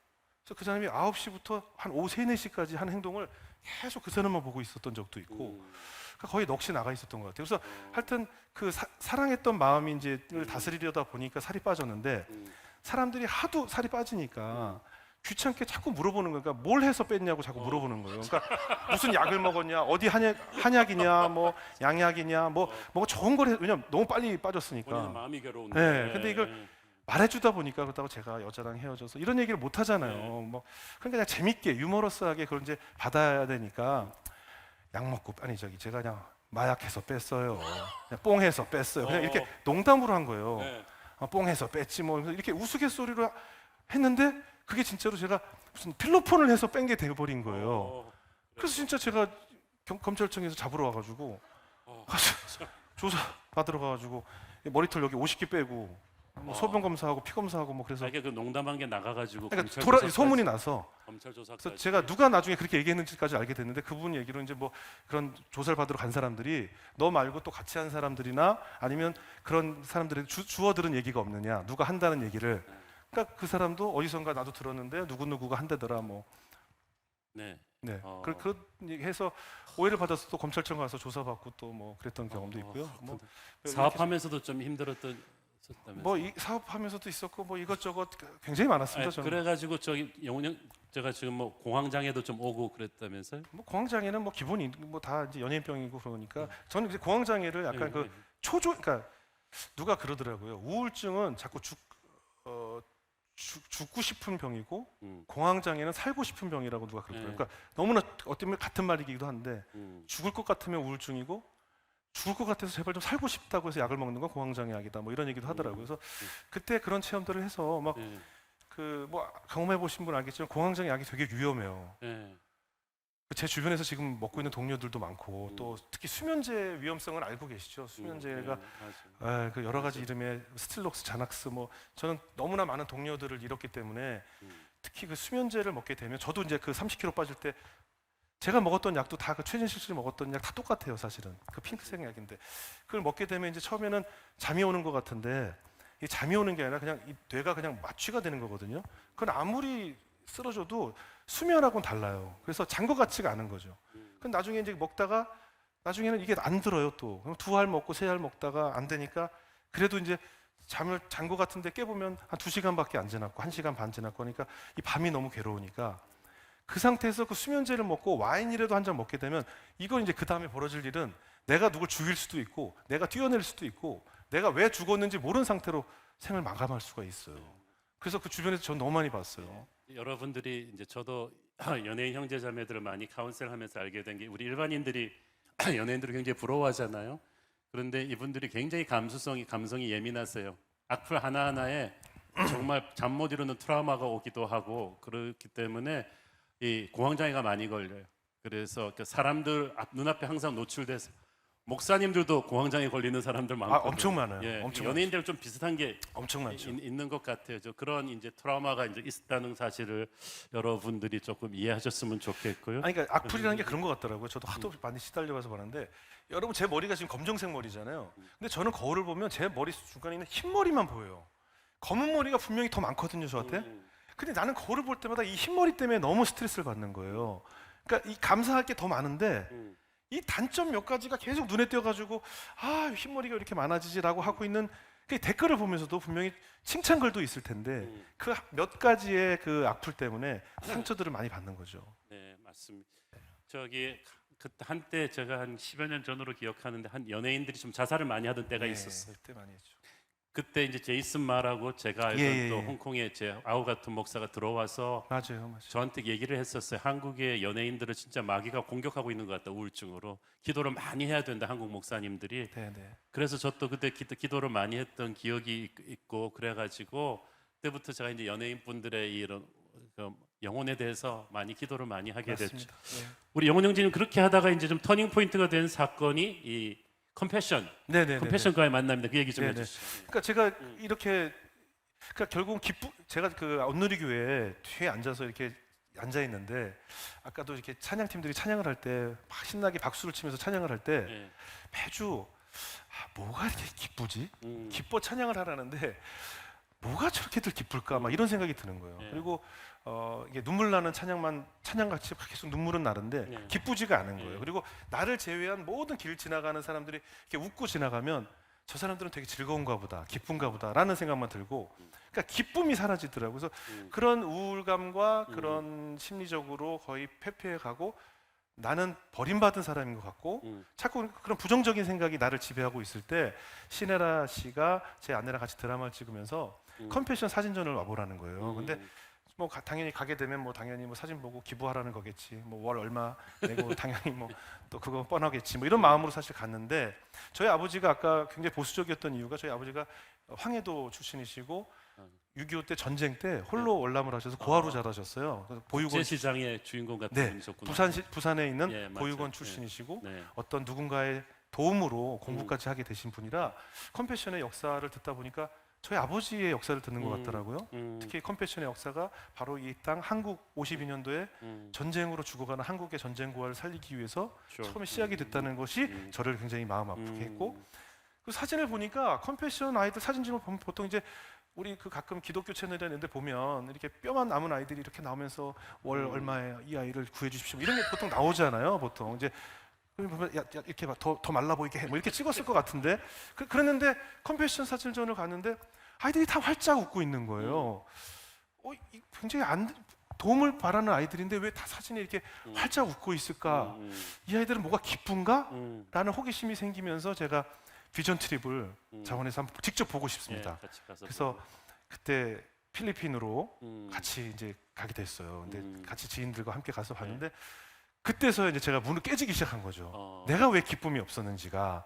그래서 그 사람이 9시부터 한 오후 3, 4시까지 한 행동을 계속 그 사람만 보고 있었던 적도 있고 그러니까 거의 넋이 나가 있었던 것 같아요. 그래서 하여튼 그 사랑했던 마음이 이제 다스리려다 보니까 살이 빠졌는데 사람들이 하도 살이 빠지니까 귀찮게 자꾸 물어보는 거니까 뭘 해서 뺐냐고 자꾸 물어보는 거예요. 그러니까 무슨 약을 먹었냐, 어디 한약이냐, 뭐 양약이냐, 뭐 좋은 걸 왜냐면 너무 빨리 빠졌으니까. 본인 마음이 괴로운데. 근데 이걸 말해주다 보니까 그렇다고 제가 여자랑 헤어져서 이런 얘기를 못 하잖아요. 뭐 그러니까 그냥 재밌게 유머러스하게 그걸 이제 받아야 되니까 약 먹고 제가 그냥 마약해서 뺐어요. 그냥 뽕해서 뺐어요. 그냥 이렇게 농담으로 한 거예요. 뽕해서 뺐지 뭐 이렇게 우스갯소리로 했는데 그게 진짜로 제가 무슨 필로폰을 해서 뺀 게 돼버린 거예요. 그래서 진짜 제가 검찰청에서 잡으러 와가지고 조사 받으러 가가지고 머리털 여기 50개 빼고 뭐 소변 검사하고 피 검사하고 뭐 그래서 이게 그 농담한 게 나가가지고 그러니까 검찰 조사까지- 소문이 나서 검찰 조사까지. 그래서 제가 누가 나중에 그렇게 얘기했는지까지 알게 됐는데 그분 얘기로 이제 뭐 그런 조사를 받으러 간 사람들이 너 말고 또 같이 한 사람들이나 아니면 그런 사람들의 주워 들은 얘기가 없느냐 누가 한다는 얘기를 그러니까 그 사람도 어디선가 나도 들었는데 누구누구가 한다더라 뭐 네. 네. 그런 얘기 해서 오해를 받아서 또 검찰청 가서 조사받고 또 뭐 그랬던 경험도 있고요. 뭐 사업하면서도 좀 힘들었던 있었다면서. 뭐 이 사업하면서도 있었고 뭐 이것저것 굉장히 많았습니다. 저는. 그래가지고 저기 영훈 제가 지금 뭐 공황장애도 좀 오고 그랬다면서요? 뭐 공황장애는 뭐 기본이 뭐 다 이제 연예인병이고 그러니까 저는 이제 공황장애를 약간 그 그러니까 누가 그러더라고요. 우울증은 자꾸 죽고 싶은 병이고 공황장애는 살고 싶은 병이라고 누가 그러더라고요. 그러니까 너무나 어떻게 보면 같은 말이기도 한데 죽을 것 같으면 우울증이고 죽을 것 같아서 제발 좀 살고 싶다고 해서 약을 먹는 건 공황장애 약이다. 뭐 이런 얘기도 하더라고요. 그래서 그때 그런 체험들을 해서 막 그 뭐 경험해 보신 분 알겠지만 공황장애 약이 되게 위험해요. 제 주변에서 지금 먹고 있는 동료들도 많고 또 특히 수면제 위험성을 알고 계시죠. 수면제가 그 여러 가지 이름의 스틸록스, 자낙스 뭐 저는 너무나 많은 동료들을 잃었기 때문에 특히 그 수면제를 먹게 되면 저도 이제 그 30kg 빠질 때 제가 먹었던 약도 다 그 최진실 씨가 먹었던 약 다 똑같아요, 사실은. 그 핑크색 약인데 그걸 먹게 되면 이제 처음에는 잠이 오는 것 같은데 이 잠이 오는 게 아니라 그냥 이 뇌가 그냥 마취가 되는 거거든요. 그건 아무리 쓰러져도 수면하고는 달라요. 그래서 잔 것 같지가 않은 거죠. 그럼 나중에 이제 먹다가 나중에는 이게 안 들어요 또. 그럼 2알 먹고 3알 먹다가 안 되니까 그래도 이제 잠을 잔 것 같은데 깨보면 한 2시간밖에 안 지났고 1시간 반 지났고 그러니까 이 밤이 너무 괴로우니까 그 상태에서 그 수면제를 먹고 와인이라도 한 잔 먹게 되면 이건 이제 그 다음에 벌어질 일은 내가 누굴 죽일 수도 있고 내가 뛰어낼 수도 있고 내가 왜 죽었는지 모르는 상태로 생을 마감할 수가 있어요. 그래서 그 주변에서 전 너무 많이 봤어요. 여러분들이 이제 저도 연예인 형제자매들을 많이 카운셀하면서 알게 된 게 우리 일반인들이 연예인들을 굉장히 부러워하잖아요. 그런데 이분들이 굉장히 감성이 예민하세요. 악플 하나하나에 정말 잠 못 이루는 트라우마가 오기도 하고 그렇기 때문에 이 공황장애가 많이 걸려요. 그래서 그 사람들 눈앞에 항상 노출돼서 목사님들도 공황장애 걸리는 사람들 많고 엄청 많아요. 예, 엄청 연예인들 좀 비슷한 게 엄청 많죠. 있는 것 같아요. 그런 이제 트라우마가 이제 있다는 사실을 여러분들이 조금 이해하셨으면 좋겠고요. 아니 그러니까 악플이라는 게 그런 것 같더라고요. 저도 하도 많이 시달려가서 보는데 여러분 제 머리가 지금 검정색 머리잖아요. 근데 저는 거울을 보면 제 머리 중간에 있는 흰 머리만 보여요. 검은 머리가 분명히 더 많거든요, 저한테. 근데 나는 거울을 볼 때마다 이 흰 머리 때문에 너무 스트레스를 받는 거예요. 그러니까 이 감사할 게 더 많은데 이 단점 몇 가지가 계속 눈에 띄어가지고 아 흰머리가 이렇게 많아지지라고 하고 있는 그 댓글을 보면서도 분명히 칭찬글도 있을 텐데 그 몇 가지의 그 악플 때문에 상처들을 많이 받는 거죠. 네, 맞습니다. 저기 그때 한때 제가 한 10여 년 전으로 기억하는데 한 연예인들이 좀 자살을 많이 하던 때가 있었어요. 그때 많이 했죠. 그때 이제 제이슨 마라고 제가 알던 예, 또 예. 홍콩의 제 아우 같은 목사가 들어와서 맞아요. 저한테 얘기를 했었어요. 한국의 연예인들을 진짜 마귀가 공격하고 있는 것 같다. 우울증으로 기도를 많이 해야 된다. 한국 목사님들이. 네. 그래서 저 또 그때 기도를 많이 했던 기억이 있고 그래가지고 그때부터 제가 이제 연예인 분들의 이런 그 영혼에 대해서 많이 기도를 많이 하게 됐죠. 맞습니다. 네. 우리 영혼 형제님 그렇게 하다가 이제 좀 터닝 포인트가 된 사건이 이 컴패션, 네네. 컴패션과의 만남인데 그 얘기 좀 네네. 해주시죠. 그러니까 제가 이렇게 그러니까 결국은 제가 그 온누리교회 뒤에 앉아서 이렇게 앉아 있는데 아까도 이렇게 찬양팀들이 찬양을 할 때 막 신나게 박수를 치면서 찬양을 할 때 네. 매주 뭐가 이렇게 기쁘지? 기뻐 찬양을 하라는데 뭐가 저렇게들 기쁠까? 막 이런 생각이 드는 거예요. 네. 그리고 이게 눈물 나는 찬양같이 계속 눈물은 나는데 네. 기쁘지가 않은 네. 거예요. 그리고 나를 제외한 모든 길 지나가는 사람들이 이렇게 웃고 지나가면 저 사람들은 되게 즐거운가 보다, 기쁜가 보다라는 생각만 들고, 그러니까 기쁨이 사라지더라고요. 그래서 그런 우울감과 그런 심리적으로 거의 패폐해가고 나는 버림받은 사람인 것 같고 자꾸 그런 부정적인 생각이 나를 지배하고 있을 때 신혜라 씨가 제 아내랑 같이 드라마를 찍으면서 컴패션 사진전을 와보라는 거예요. 근데 뭐 당연히 가게 되면 뭐 당연히 뭐 사진 보고 기부하라는 거겠지. 뭐 월 얼마 내고 당연히 뭐 또 그거 뻔하겠지. 뭐 이런 마음으로 사실 갔는데 저희 아버지가 아까 굉장히 보수적이었던 이유가 저희 아버지가 황해도 출신이시고 6.25 때 전쟁 때 홀로 월남을 하셔서 고아로 자라셨어요. 그래서 보육원 시장의 주인공 같은 네, 분이셨구나. 부산에 있는 예, 맞아요. 보육원 네. 출신이시고 네. 어떤 누군가의 도움으로 공부까지 하게 되신 분이라 컴패션의 역사를 듣다 보니까 저희 아버지의 역사를 듣는 것 같더라고요. 특히 컴패션의 역사가 바로 이 땅 한국 52년도에 전쟁으로 죽어가는 한국의 전쟁 고아를 살리기 위해서 처음에 시작이 됐다는 것이 저를 굉장히 마음 아프게 했고, 그 사진을 보니까 컴패션 아이들 사진집을 보면 보통 이제 우리 그 가끔 기독교 채널이나 데 보면 이렇게 뼈만 남은 아이들이 이렇게 나오면서 월 얼마에 이 아이를 구해 주십시오 이런 게 보통 나오잖아요. 보통 이제 보면 야, 이렇게 더 말라 보이게 해 뭐 이렇게 찍었을 것 같은데 그랬는데 컴패션 사진전을 갔는데 아이들이 다 활짝 웃고 있는 거예요. 굉장히 도움을 바라는 아이들인데 왜 다 사진에 이렇게 활짝 웃고 있을까? 이 아이들은 뭐가 기쁜가? 라는 호기심이 생기면서 제가 비전 트립을 자원해서 한번 직접 보고 싶습니다. 그래서 그때 필리핀으로 같이 이제 가게 됐어요. 근데 같이 지인들과 함께 가서 봤는데 그때서 이제 제가 문을 깨지기 시작한 거죠. 내가 왜 기쁨이 없었는지가.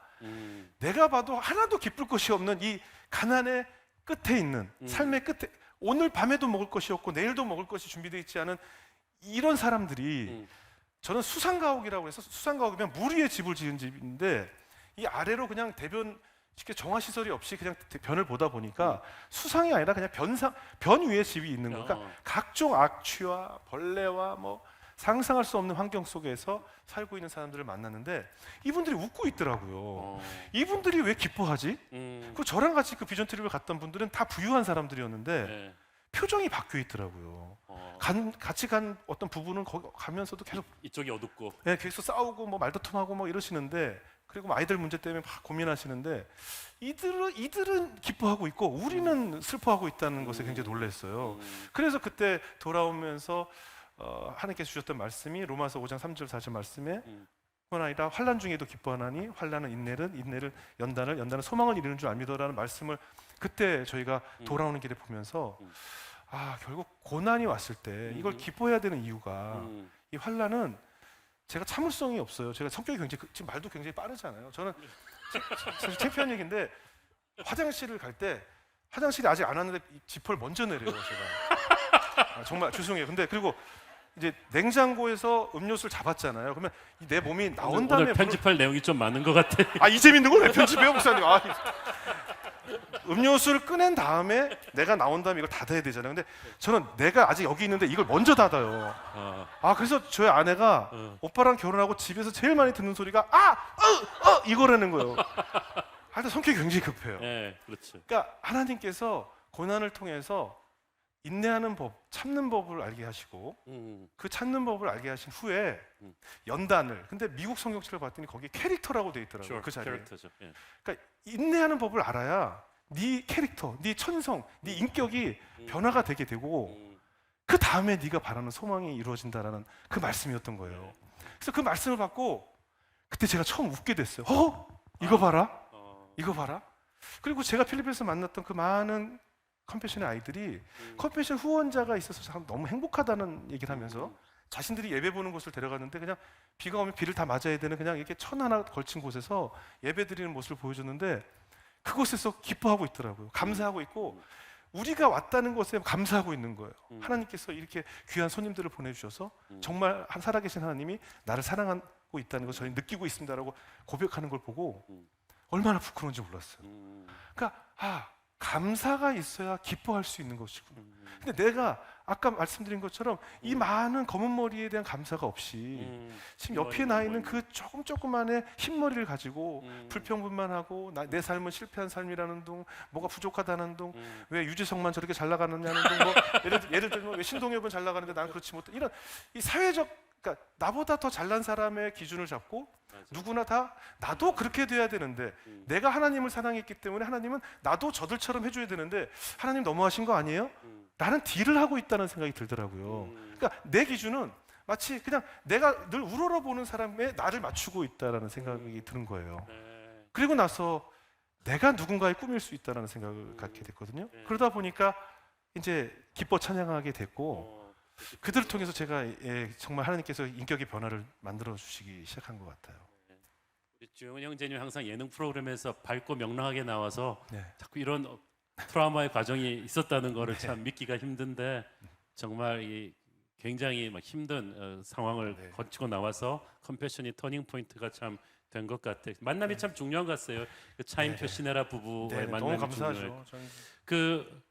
내가 봐도 하나도 기쁠 것이 없는 이 가난의 끝에 있는 삶의 끝에 오늘 밤에도 먹을 것이 없고 내일도 먹을 것이 준비되어 있지 않은 이런 사람들이 저는 수상가옥이라고 해서 수상가옥이면 물 위에 집을 지은 집인데 이 아래로 그냥 대변 쉽게 정화 시설이 없이 그냥 변을 보다 보니까 수상이 아니라 그냥 변 위에 집이 있는 거예요. 그러니까 각종 악취와 벌레와 뭐 상상할 수 없는 환경 속에서 살고 있는 사람들을 만났는데 이분들이 웃고 있더라고요. 이분들이 왜 기뻐하지? 그 저랑 같이 그 비전 트립을 갔던 분들은 다 부유한 사람들이었는데 표정이 바뀌어 있더라고요. 같이 간 어떤 부부는 거기 가면서도 계속 이쪽이 어둡고 계속 싸우고 뭐 말다툼하고 뭐 이러시는데 그리고 뭐 아이들 문제 때문에 막 고민하시는데 이들은 기뻐하고 있고 우리는 슬퍼하고 있다는 것에 굉장히 놀랐어요. 그래서 그때 돌아오면서 하나님께서 주셨던 말씀이 로마서 5장 3절 4절 말씀에 뿐 아니라 환난 중에도 기뻐하나니 환난은 인내를 연단은 소망을 이루는 줄 알미더라는 말씀을 그때 저희가 돌아오는 길에 보면서 결국 고난이 왔을 때 이걸 기뻐해야 되는 이유가 이 환난은 제가 참을성이 없어요. 제가 성격이 굉장히 지금 말도 굉장히 빠르잖아요. 저는 사실 창피한 얘기인데 화장실을 갈 때 화장실이 아직 안 왔는데 지퍼를 먼저 내려요. 제가 정말 죄송해요. 근데 그리고 이제 냉장고에서 음료수를 잡았잖아요. 그러면 내 몸이 나온 다음에 오늘 편집할 내용이 좀 많은 것 같아. 이 재밌는 걸 왜 편집해요, 목사님? 음료수를 꺼낸 다음에 내가 나온 다음에 이걸 닫아야 되잖아요. 근데 저는 내가 아직 여기 있는데 이걸 먼저 닫아요. 그래서 저희 아내가 오빠랑 결혼하고 집에서 제일 많이 듣는 소리가 이거라는 거예요. 하여튼 성격이 굉장히 급해요. 네, 그렇죠. 그러니까 하나님께서 고난을 통해서 인내하는 법, 참는 법을 알게 하시고 그 참는 법을 알게 하신 후에 연단을. 근데 미국 성경책을 봤더니 거기에 캐릭터라고 돼 있더라고요. 그 자리에. 캐릭터죠. 그러니까 인내하는 법을 알아야 네 캐릭터, 네 천성, 네 인격이 변화가 되게 되고 그 다음에 네가 바라는 소망이 이루어진다라는 그 말씀이었던 거예요. 그래서 그 말씀을 받고 그때 제가 처음 웃게 됐어요. 이거 봐라, 이거 봐라. 그리고 제가 필리핀에서 만났던 그 많은 컴패션의 아이들이 컴패션 후원자가 있어서 참 너무 행복하다는 얘기를 하면서 자신들이 예배 보는 곳을 데려갔는데 그냥 비가 오면 비를 다 맞아야 되는 그냥 이렇게 천 하나 걸친 곳에서 예배 드리는 모습을 보여줬는데 그곳에서 기뻐하고 있더라고요. 감사하고 있고 우리가 왔다는 것에 감사하고 있는 거예요. 하나님께서 이렇게 귀한 손님들을 보내주셔서 정말 살아계신 하나님이 나를 사랑하고 있다는 것을 저희 느끼고 있습니다라고 고백하는 걸 보고 얼마나 부끄러운지 몰랐어요. 그러니까 감사가 있어야 기뻐할 수 있는 것이구나. 근데 내가 아까 말씀드린 것처럼 이 많은 검은 머리에 대한 감사가 없이 지금 옆에 나 있는 그 조그만의 흰머리를 가지고 불평불만하고 내 삶은 실패한 삶이라는 둥, 뭐가 부족하다는 둥, 왜 유재석만 저렇게 잘 나가느냐는 둥, 뭐 예를 들면 왜 신동엽은 잘 나가는데 나는 그렇지 못해. 이런 이 사회적, 그러니까 나보다 더 잘난 사람의 기준을 잡고 누구나 다 나도 그렇게 돼야 되는데 내가 하나님을 사랑했기 때문에 하나님은 나도 저들처럼 해줘야 되는데 하나님 너무하신 거 아니에요? 라는 딜을 하고 있다는 생각이 들더라고요. 그러니까 내 기준은 마치 그냥 내가 늘 우러러보는 사람의 나를 맞추고 있다는 생각이 드는 거예요. 그리고 나서 내가 누군가의 꿈일 수 있다는 생각을 갖게 됐거든요. 그러다 보니까 이제 기뻐 찬양하게 됐고 그들을 통해서 제가 정말 하나님께서 인격의 변화를 만들어 주시기 시작한 것 같아요. 우리 주영은 형제님 항상 예능 프로그램에서 밝고 명랑하게 나와서 네. 자꾸 이런 트라우마의 과정이 있었다는 거를 참 믿기가 힘든데 정말 이 굉장히 막 힘든 상황을 거치고 나와서 컴패션이 터닝 포인트가 참 된 것 같아요. 만남이 참 중요한 것 같아요. 그 차인표 신혜라 부부와의 네, 만남이 너무 감사하죠. 중요해요. 저는 그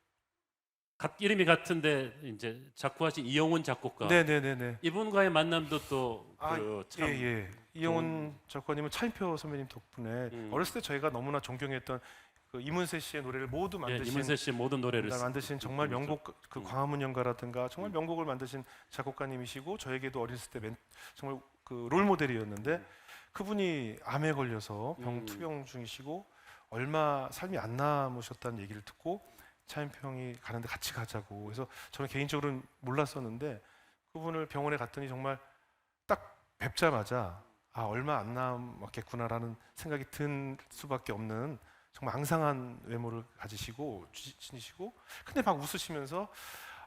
이름이 같은데 이제 작곡하신 이영훈 작곡가 네네네네. 이분과의 만남도 또 아, 참 예. 이영훈 작가님은 차인표 선배님 덕분에 어렸을 때 저희가 너무나 존경했던 그 이문세 씨의 노래를 모두 예, 만드신 이문세 씨의 모든 노래를 만드신 정말 명곡 그 광화문 연가라든가 정말 음. 명곡을 만드신 작곡가님이시고 저에게도 어렸을 때 정말 그 롤 모델이었는데 그분이 암에 걸려서 투병 중이시고 얼마 삶이 안 남으셨다는 얘기를 듣고 차인표 형이 가는데 같이 가자고 해서 저는 개인적으로는 몰랐었는데 그분을 병원에 갔더니 정말 딱 뵙자마자 아 얼마 안 남았겠구나라는 생각이 든 수밖에 없는 정말 앙상한 외모를 가지시고 지니시고 근데 막 웃으시면서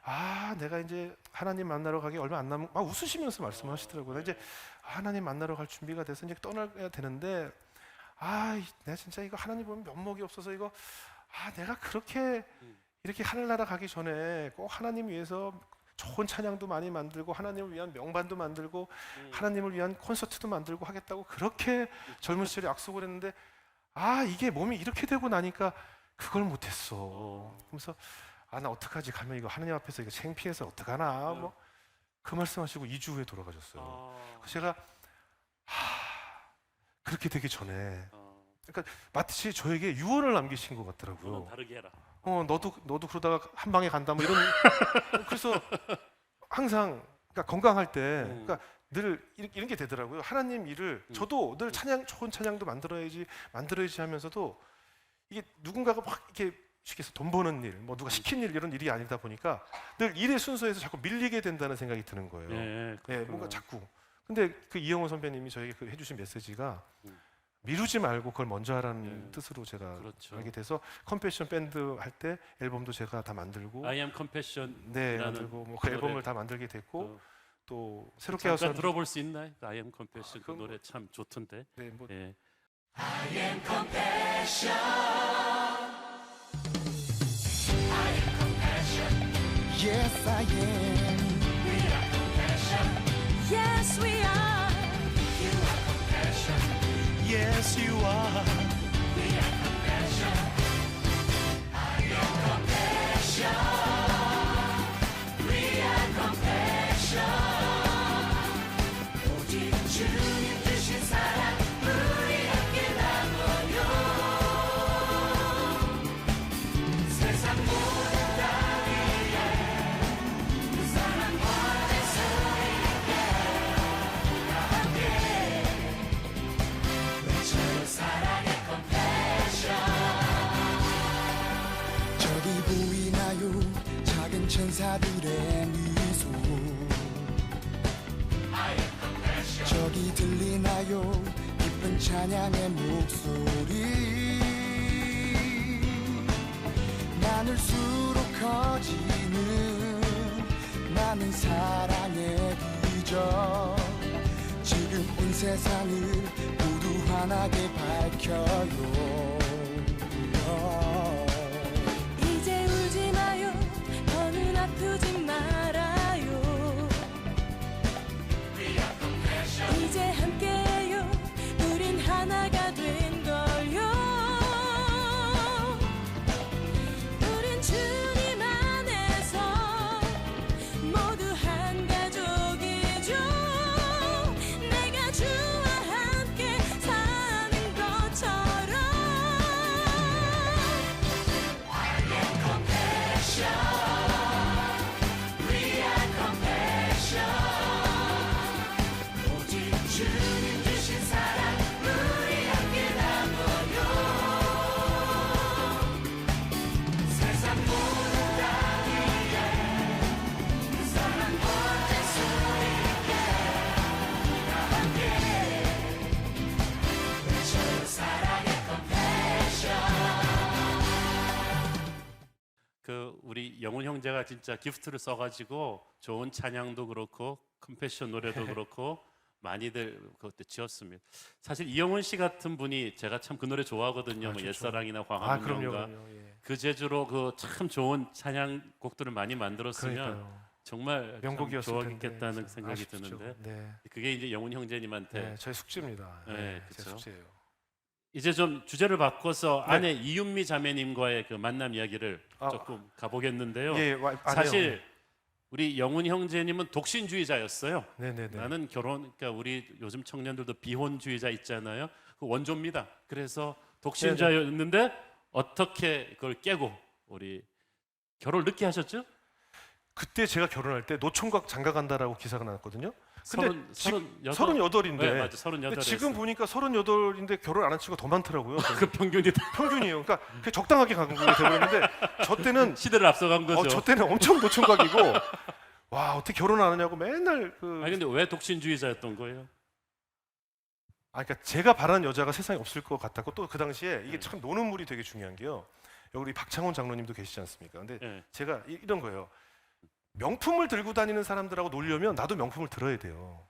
아 내가 이제 하나님 만나러 가기 얼마 안 남은 막 웃으시면서 말씀하시더라고요. 이제 하나님 만나러 갈 준비가 돼서 이제 떠나야 되는데 아 내가 진짜 이거 하나님 보면 면목이 없어서 이거 아 내가 그렇게 이렇게 하늘나라 가기 전에 꼭 하나님 위해서 좋은 찬양도 많이 만들고 하나님을 위한 명반도 만들고 하나님을 위한 콘서트도 만들고 하겠다고 그렇게 젊은 시절에 약속을 했는데 아 이게 몸이 이렇게 되고 나니까 그걸 못했어. 그러면서 아 나 어떡하지 가면 이거 하나님 앞에서 이거 창피해서 어떡하나 뭐 그 말씀하시고 2주 후에 돌아가셨어요. 그래서 제가 그렇게 되기 전에 그러니까 마치 저에게 유언을 남기신 것 같더라고요. 너는 다르게 해라. 너도 그러다가 한 방에 간다 뭐 이런 그래서 항상 그러니까 건강할 때 그러니까 늘 이런 게 되더라고요. 하나님 일을 저도 늘 좋은 찬양도 만들어야지 하면서도 이게 누군가가 막 이렇게 쉽게 해서 돈 버는 일, 뭐 누가 시킨 일 이런 일이 아니다 보니까 늘 일의 순서에서 자꾸 밀리게 된다는 생각이 드는 거예요. 네, 뭔가 자꾸. 근데 그 이영호 선배님이 저에게 그 해주신 메시지가 미루지 말고 그걸 먼저 하라는 뜻으로 제가 그렇죠. 알게 돼서 컴패션 밴드 할 때 앨범도 제가 다 만들고 I am Compassion 네 만들고 뭐 그 노래. 앨범을 다 만들게 됐고 또 새롭게 잠깐 와서 들어볼 수 있나요? I am Compassion 그 그건 노래 참 좋던데. 네, 뭐 예. Yes, I am. We are compassion. Yes, we are. You are compassion. Yes you are We are compassion. I am compassion. We are compassion. 오직 주님 주신 사랑 우리 함께 나눠요. 세상 모든 땅 위에 그 사랑 받을 수 있게 함께 외쳐요 사랑의 compassion. 저기 보이나요 작은 천사들의 미소. 저기 들리나요 기쁜 찬양의 목소리. 나눌수록 커지는 많은 사랑의 기적. 지금 온 세상을 모두 환하게 밝혀요. 이제 울지 마요 더는 아프지 말아요. 이제 함께해요 우린 하나가 된 걸요. 우린 주님 안에서 모두 한 가족이죠. 내가 주와 함께 사는 것처럼. I am compassion. We are compassion. 오직 주님 주신 사랑 우리 함께 나눠요. 세상 모든 땅 위에 그 사랑 받을 수 있게 함께 외쳐요 사랑의 compassion. 그 우리 영훈 형제가 진짜 기프트를 써가지고 좋은 찬양도 그렇고 컴패션 노래도 그렇고 많이들 그것도 지었습니다. 사실 이영훈 씨 같은 분이 제가 참 그 노래 좋아하거든요. 뭐 좋죠. 옛사랑이나 그럼요, 광화문연가 그럼요. 예. 그 재주로 그 참 좋은 찬양곡들을 많이 만들었으면 그러니까요. 정말 명곡이었을 좋아했겠다는 텐데. 생각이 아쉽죠. 드는데 네. 그게 이제 영훈 형제님한테 네, 저의 숙제입니다. 네, 네, 제 그쵸. 숙제예요. 이제 좀 주제를 바꿔서 네. 아내 이윤미 자매님과의 그 만남 이야기를 아, 조금 가보겠는데요. 예, 사실 우리 영훈 형제님은 독신주의자였어요. 네네네. 나는 그러니까 우리 요즘 청년들도 비혼주의자 있잖아요. 그 원조입니다. 그래서 독신자였는데 어떻게 그걸 깨고 우리 결혼을 늦게 하셨죠? 그때 제가 결혼할 때 노총각 장가 간다라고 기사가 나왔거든요. 근데 38인데 네, 맞아, 38. 지금 보니까 38인데 결혼 안 한 친구가 더 많더라고요. 그 평균이 평균이에요. 그러니까 그게 적당하게 간 거예요. 되버렸는데 저 때는 시대를 앞서간 거죠. 저 때는 엄청 노총각이고 와 어떻게 결혼 안 하냐고 맨날 아니 근데 왜 독신주의자였던 거예요? 그러니까 제가 바라는 여자가 세상에 없을 것 같았고 또 그 당시에 이게 참 노는 물이 되게 중요한 게요. 여기 우리 박창원 장로님도 계시지 않습니까? 근데 네. 제가 이런 거예요. 명품을 들고 다니는 사람들하고 놀려면 나도 명품을 들어야 돼요.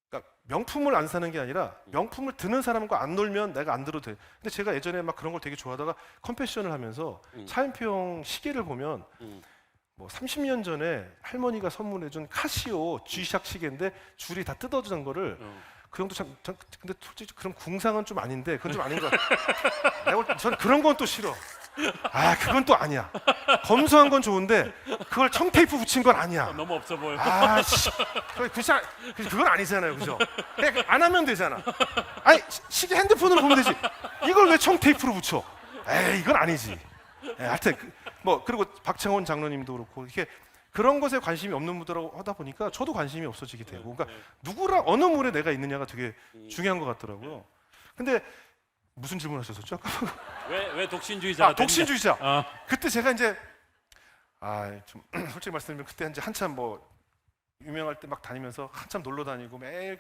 그러니까 명품을 안 사는 게 아니라 명품을 드는 사람과 안 놀면 내가 안 들어도 돼. 근데 제가 예전에 막 그런 걸 되게 좋아하다가 컴패션을 하면서 차인표형 시계를 보면 뭐 30년 전에 할머니가 선물해준 카시오 G샥 시계인데 줄이 다 뜯어진 거를 그 정도 근데 솔직히 그런 궁상은 좀 아닌데 그건 좀 아닌 것 같아. 저는 그런 건 또 싫어. 그건 또 아니야. 검소한 건 좋은데 그걸 청테이프 붙인 건 아니야. 너무 없어 보여. 그건 아니잖아요, 그죠? 그냥 안 하면 되잖아. 아니 시계 핸드폰으로 보면 되지. 이걸 왜 청테이프로 붙여? 이건 아니지. 하여튼 그리고 박창원 장로님도 그렇고 이렇게 그런 것에 관심이 없는 분들하고 하다 보니까 저도 관심이 없어지게 되고, 그러니까 누구랑 어느 물에 내가 있느냐가 되게 중요한 것 같더라고요. 근데 무슨 질문하셨었죠? 왜 독신주의자? 독신주의자. 그때 제가 이제 좀 솔직히 말씀드리면 그때 이제 한참 뭐 유명할 때 막 다니면서 한참 놀러 다니고 매일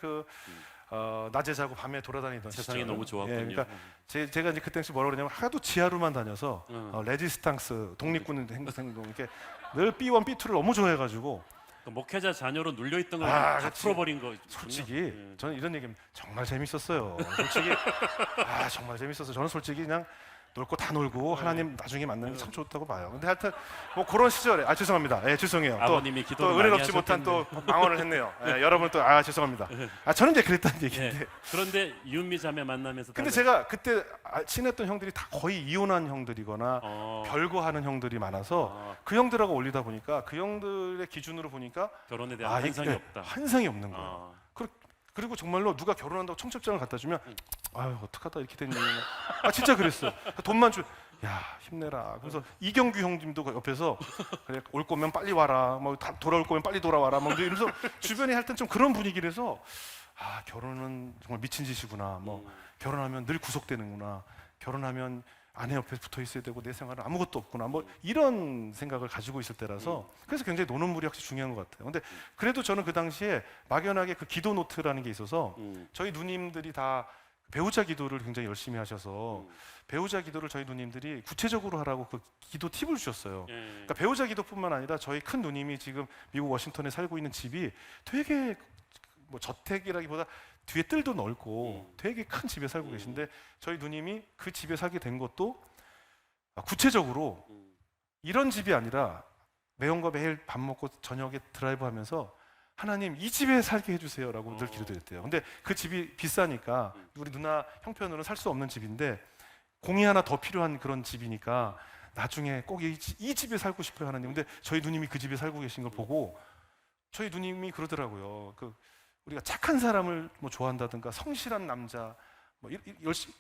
낮에 자고 밤에 돌아다니던 세상이 시절. 너무 좋았군요. 그러니까 제가 이제 그때 뭐라 그러냐면 하도 지하로만 다녀서 레지스탕스 독립군 행동 이렇게 늘 B1, B2를 너무 좋아해가지고 그 목회자 자녀로 눌려 있던 걸 아, 다 그치. 풀어버린 거. 솔직히 저는 이런 얘기면 정말 재밌었어요. 솔직히 정말 재밌었어요. 저는 솔직히 그냥 놀 거 다 놀고 하나님 나중에 만나는 게 참 좋다고 봐요. 근데 하여튼 뭐 그런 시절에 죄송합니다. 죄송해요. 아버님이 또 기도를 은혜 많이 갚지 못한 또 하셨겠네요. 망언을 했네요. 여러분 또 죄송합니다. 저는 이제 그랬다는 얘기인데. 예. 그런데 이윤미 자매 만나면서 근데 제가 그때 친했던 형들이 다 거의 이혼한 형들이거나 별거하는 형들이 많아서 그 형들하고 어울리다 보니까 그 형들의 기준으로 보니까 결혼에 대한 환상이 없다. 환상이 없는 거예요. 그리고 정말로 누가 결혼한다고 청첩장을 갖다 주면 어떡하다 이렇게 됐니? 진짜 그랬어. 돈만 힘내라. 그래서 이경규 형님도 옆에서 그래 올 거면 빨리 와라. 뭐 돌아올 거면 빨리 돌아와라. 뭐 이러면서 주변에 할 땐 좀 그런 분위기라서 결혼은 정말 미친 짓이구나. 뭐 결혼하면 늘 구속되는구나. 결혼하면 아내 옆에 붙어 있어야 되고 내 생활은 아무것도 없구나. 뭐 이런 생각을 가지고 있을 때라서 그래서 굉장히 노는 물이 확실히 중요한 것 같아요. 근데 그래도 저는 그 당시에 막연하게 그 기도 노트라는 게 있어서 저희 누님들이 다 배우자 기도를 굉장히 열심히 하셔서 배우자 기도를 저희 누님들이 구체적으로 하라고 그 기도 팁을 주셨어요. 그러니까 배우자 기도뿐만 아니라 저희 큰 누님이 지금 미국 워싱턴에 살고 있는 집이 되게 뭐 저택이라기보다 뒤에 뜰도 넓고 되게 큰 집에 살고 계신데 저희 누님이 그 집에 살게 된 것도 구체적으로 이런 집이 아니라 매형과 매일 밥 먹고 저녁에 드라이브 하면서 하나님 이 집에 살게 해주세요라고 늘 기도드렸대요. 근데 그 집이 비싸니까 우리 누나 형편으로는 살 수 없는 집인데 공이 하나 더 필요한 그런 집이니까 나중에 꼭 이 집에 살고 싶어요 하나님. 근데 저희 누님이 그 집에 살고 계신 걸 보고 저희 누님이 그러더라고요. 우리가 착한 사람을 뭐 좋아한다든가 성실한 남자 뭐 열심히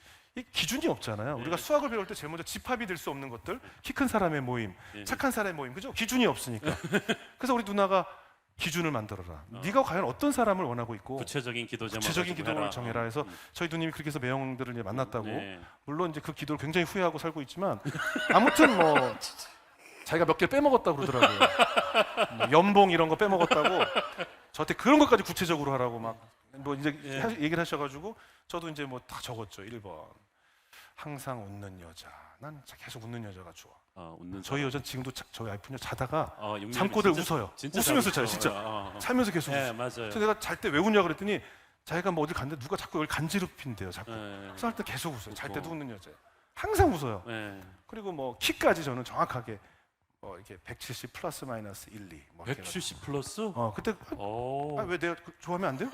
기준이 없잖아요. 우리가 수학을 배울 때 제일 먼저 집합이 될 수 없는 것들, 키 큰 사람의 모임, 착한 사람의 모임, 그죠? 기준이 없으니까. 그래서 우리 누나가 기준을 만들어라. 네가 과연 어떤 사람을 원하고 있고 구체적인 기도를 정해라 해서 저희 누님이 그렇게 해서 매형들을 이제 만났다고. 물론 이제 그 기도를 굉장히 후회하고 살고 있지만 아무튼 뭐 자기가 몇 개를 빼먹었다고 그러더라고요. 뭐 연봉 이런 거 빼먹었다고. 저한테 그런 것까지 구체적으로 하라고 막 뭐 이제 얘기를 하셔가지고 저도 이제 뭐 다 적었죠. 1번 항상 웃는 여자. 난 계속 웃는 여자가 좋아. 저희 여자 지금도 저희 와이프는 자다가 잠꼬대 웃어요. 웃으면서 자요, 진짜. 자면서 계속 웃어요. 맞아요. 그래서 내가 잘 때 왜 웃냐 그랬더니 자기가 뭐 어딜 갔는데 누가 자꾸 여기 간지럽힌대요. 자꾸. 그래서 할 때 계속 웃어요. 잘 때도 웃는 여자예요. 항상 웃어요. 그리고 뭐 키까지 저는 정확하게 이렇게 170 플러스 마이너스 1, 2. 뭐 이렇게 170 플러스? 그때 오. 왜 내가 좋아하면 안 돼요?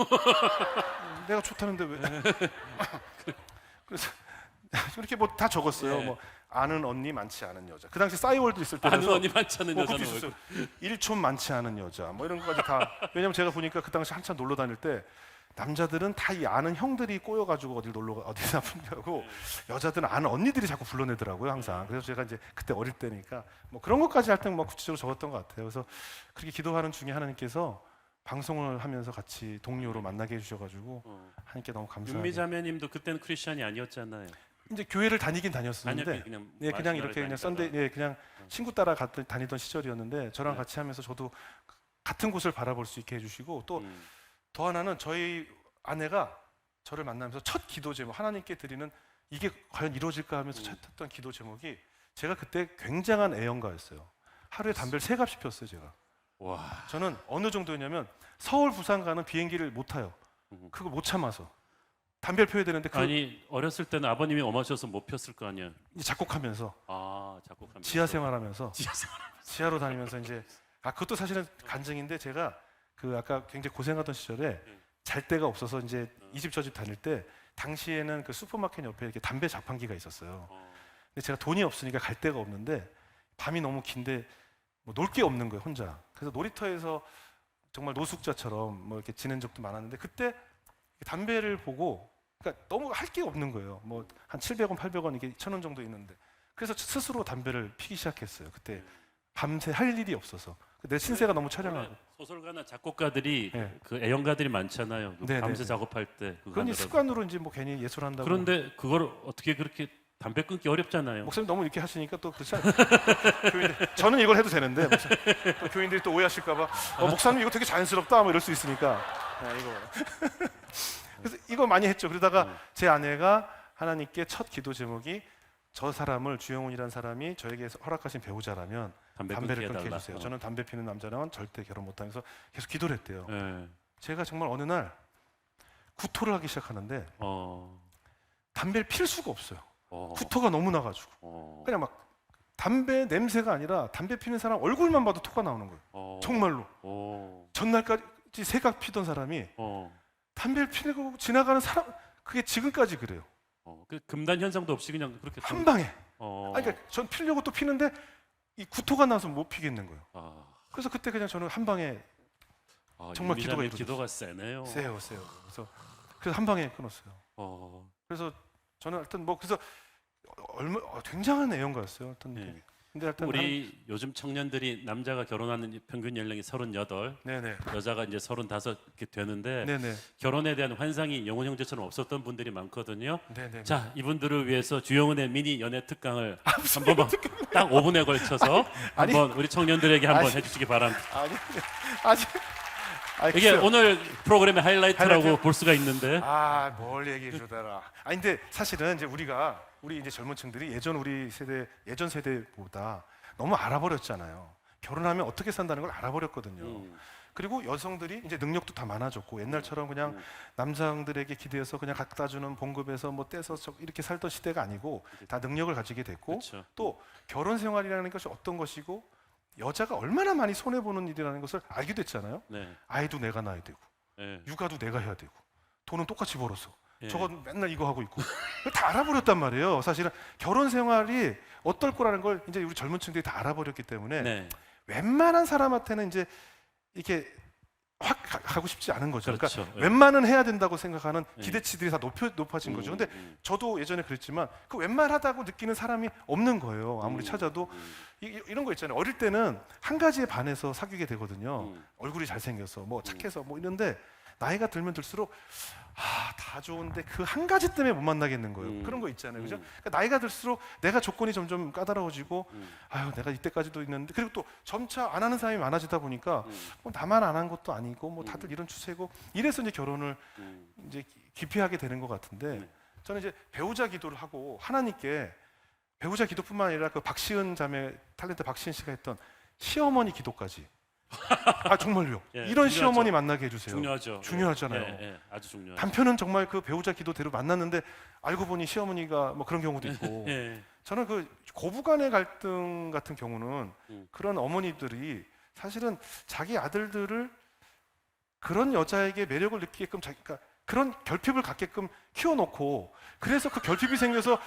내가 좋다는데 왜? 그래서 이렇게 뭐 다 적었어요. 예. 뭐 아는 언니 많지 않은 여자. 그 당시 싸이월드 있을 때라서 아는 언니 많지 않은 여자는 왜? 있었어요. 일촌 많지 않은 여자. 뭐 이런 것까지 다. 왜냐면 제가 보니까 그 당시 한참 놀러 다닐 때 남자들은 다 이 아는 형들이 꼬여가지고 어디나 부르냐고 여자들은 아는 언니들이 자꾸 불러내더라고요 항상. 그래서 제가 이제 그때 어릴 때니까 뭐 그런 것까지 할 때 뭐 구체적으로 적었던 것 같아요. 그래서 그렇게 기도하는 중에 하나님께서 방송을 하면서 같이 동료로 만나게 해주셔가지고 하나님께 너무 감사해요. 윤미 자매님도 그때는 크리스천이 아니었잖아요. 이제 교회를 다니긴 다녔었는데, 아니요, 그냥 예, 그냥 이렇게 그냥 썬데이, 예, 그냥 친구 따라 다니던 시절이었는데 저랑 같이 하면서 저도 같은 곳을 바라볼 수 있게 해주시고 또 더 하나는 저희 아내가 저를 만나면서 첫 기도 제목 하나님께 드리는 이게 과연 이루어질까 하면서 첫 했던 기도 제목이 제가 그때 굉장한 애연가였어요. 하루에 담배를 3갑씩 피웠어요 제가. 와. 저는 어느 정도였냐면 서울 부산 가는 비행기를 못 타요. 그거 못 참아서 담배를 피워야 되는데 아니 어렸을 때는 아버님이 엄하셔서 못 폈을 거 아니야. 이제 작곡하면서 작곡하면서 지하 생활하면서 지하 생활. 지하로 다니면서 이제 그것도 사실은 간증인데 제가 그 아까 굉장히 고생하던 시절에 잘 데가 없어서 이제 이 집 저 집 다닐 때 당시에는 그 슈퍼마켓 옆에 이렇게 담배 자판기가 있었어요. 근데 제가 돈이 없으니까 갈 데가 없는데 밤이 너무 긴데 뭐 놀 게 없는 거예요 혼자. 그래서 놀이터에서 정말 노숙자처럼 뭐 이렇게 지낸 적도 많았는데 그때 담배를 보고 그러니까 너무 할 게 없는 거예요. 뭐 한 700원, 800원 이게 1,000원 정도 있는데 그래서 스스로 담배를 피기 시작했어요. 그때 밤새 할 일이 없어서 내 신세가 너무 처량하고. 소설가나 작곡가들이 네. 그 애연가들이 많잖아요. 그 네, 밤새 네. 작업할 때. 그거 그건 이제 하느라고. 습관으로 이제 뭐 괜히 예술한다고. 그런데 그걸 어떻게 그렇게 담배 끊기 어렵잖아요. 목사님 너무 이렇게 하시니까 또 그렇지 않아요? 교인들, 저는 이걸 해도 되는데 또 교인들이 또 오해하실까봐 목사님 이거 되게 자연스럽다 뭐 이럴 수 있으니까 이거 그래서 이거 많이 했죠. 그러다가 제 아내가 하나님께 첫 기도 제목이 저 사람을 주영훈이라는 사람이 저에게 허락하신 배우자라면 담배를 끊게 해주세요. 저는 담배 피는 남자랑은 절대 결혼 못하면서 계속 기도를 했대요. 네. 제가 정말 어느 날 구토를 하기 시작하는데 담배를 필 수가 없어요. 구토가 너무 나가지고 그냥 막 담배 냄새가 아니라 담배 피는 사람 얼굴만 봐도 토가 나오는 거예요. 정말로. 전날까지 새각 피던 사람이 담배를 피고 지나가는 사람 그게 지금까지 그래요. 그 금단 현상도 없이 그냥 그렇게 한 방에. 그러니까 전 피려고 또 피는데 이 구토가 나서 못 피겠는 거예요. 그래서 그때 그냥 저는 한 방에 정말 기도가 이루어졌어요. 기도가 세네요. 세요. 그래서 한 방에 끊었어요. 그래서 저는 하여튼 뭐 그래서 굉장한 애연가였어요. 하여튼 네. 근데 하여튼 우리 요즘 청년들이 남자가 결혼하는 평균 연령이 38, 네네. 여자가 이제 35 이렇게 되는데 네네. 결혼에 대한 환상이 영훈 형제처럼 없었던 분들이 많거든요. 네네. 자, 이분들을 위해서 주영훈의 미니 연애 특강을 한번 딱 5분에 걸쳐서 아니, 한번 우리 청년들에게 한번 아니, 해주시기 바랍니다. 아니 이게 글쎄요. 오늘 프로그램의 하이라이트라고 하이라이트? 볼 수가 있는데. 뭘 얘기해 주더라. 근데 사실은 이제 우리 이제 젊은층들이 예전 세대보다 너무 알아버렸잖아요. 결혼하면 어떻게 산다는 걸 알아버렸거든요. 그리고 여성들이 이제 능력도 다 많아졌고 옛날처럼 그냥 남성들에게 기대어서 그냥 갖다 주는 봉급에서 뭐 떼서 이렇게 살던 시대가 아니고 다 능력을 가지게 됐고 그쵸. 또 결혼 생활이라는 것이 어떤 것이고 여자가 얼마나 많이 손해 보는 일이라는 것을 알게 됐잖아요. 네. 아이도 내가 낳아야 되고 네. 육아도 내가 해야 되고 돈은 똑같이 벌어서 예. 저건 맨날 이거 하고 있고 다 알아버렸단 말이에요. 사실은 결혼 생활이 어떨 거라는 걸 이제 우리 젊은 층들이 다 알아버렸기 때문에 네. 웬만한 사람한테는 이제 이렇게 확 가고 싶지 않은 거죠. 그렇죠. 그러니까 예. 웬만은 해야 된다고 생각하는 예. 기대치들이 다 높아진 거죠. 근데 저도 예전에 그랬지만 그 웬만하다고 느끼는 사람이 없는 거예요. 아무리 찾아도 이런 거 있잖아요. 어릴 때는 한 가지에 반해서 사귀게 되거든요. 얼굴이 잘생겨서 뭐 착해서 뭐 이런데 나이가 들면 들수록 다 좋은데 그 한 가지 때문에 못 만나겠는 거예요. 그런 거 있잖아요. 그죠? 그러니까 나이가 들수록 내가 조건이 점점 까다로워지고 내가 이때까지도 있는데 그리고 또 점차 안 하는 사람이 많아지다 보니까 뭐 나만 안 한 것도 아니고 뭐 다들 이런 추세고 이래서 이제 결혼을 이제 기피하게 되는 것 같은데 저는 이제 배우자 기도를 하고 하나님께 배우자 기도뿐만 아니라 그 박시은 자매 탤런트 박시은 씨가 했던 시어머니 기도까지 정말요. 예, 이런 중요하죠. 시어머니 만나게 해주세요. 중요하죠. 중요하잖아요. 아주 중요하죠. 남편은 정말 그 배우자 기도대로 만났는데 알고 보니 시어머니가 뭐 그런 경우도 있고 예. 저는 그 고부간의 갈등 같은 경우는 그런 어머니들이 사실은 자기 아들들을 그런 여자에게 매력을 느끼게끔 그러니까 그런 결핍을 갖게끔 키워놓고 그래서 그 결핍이 생겨서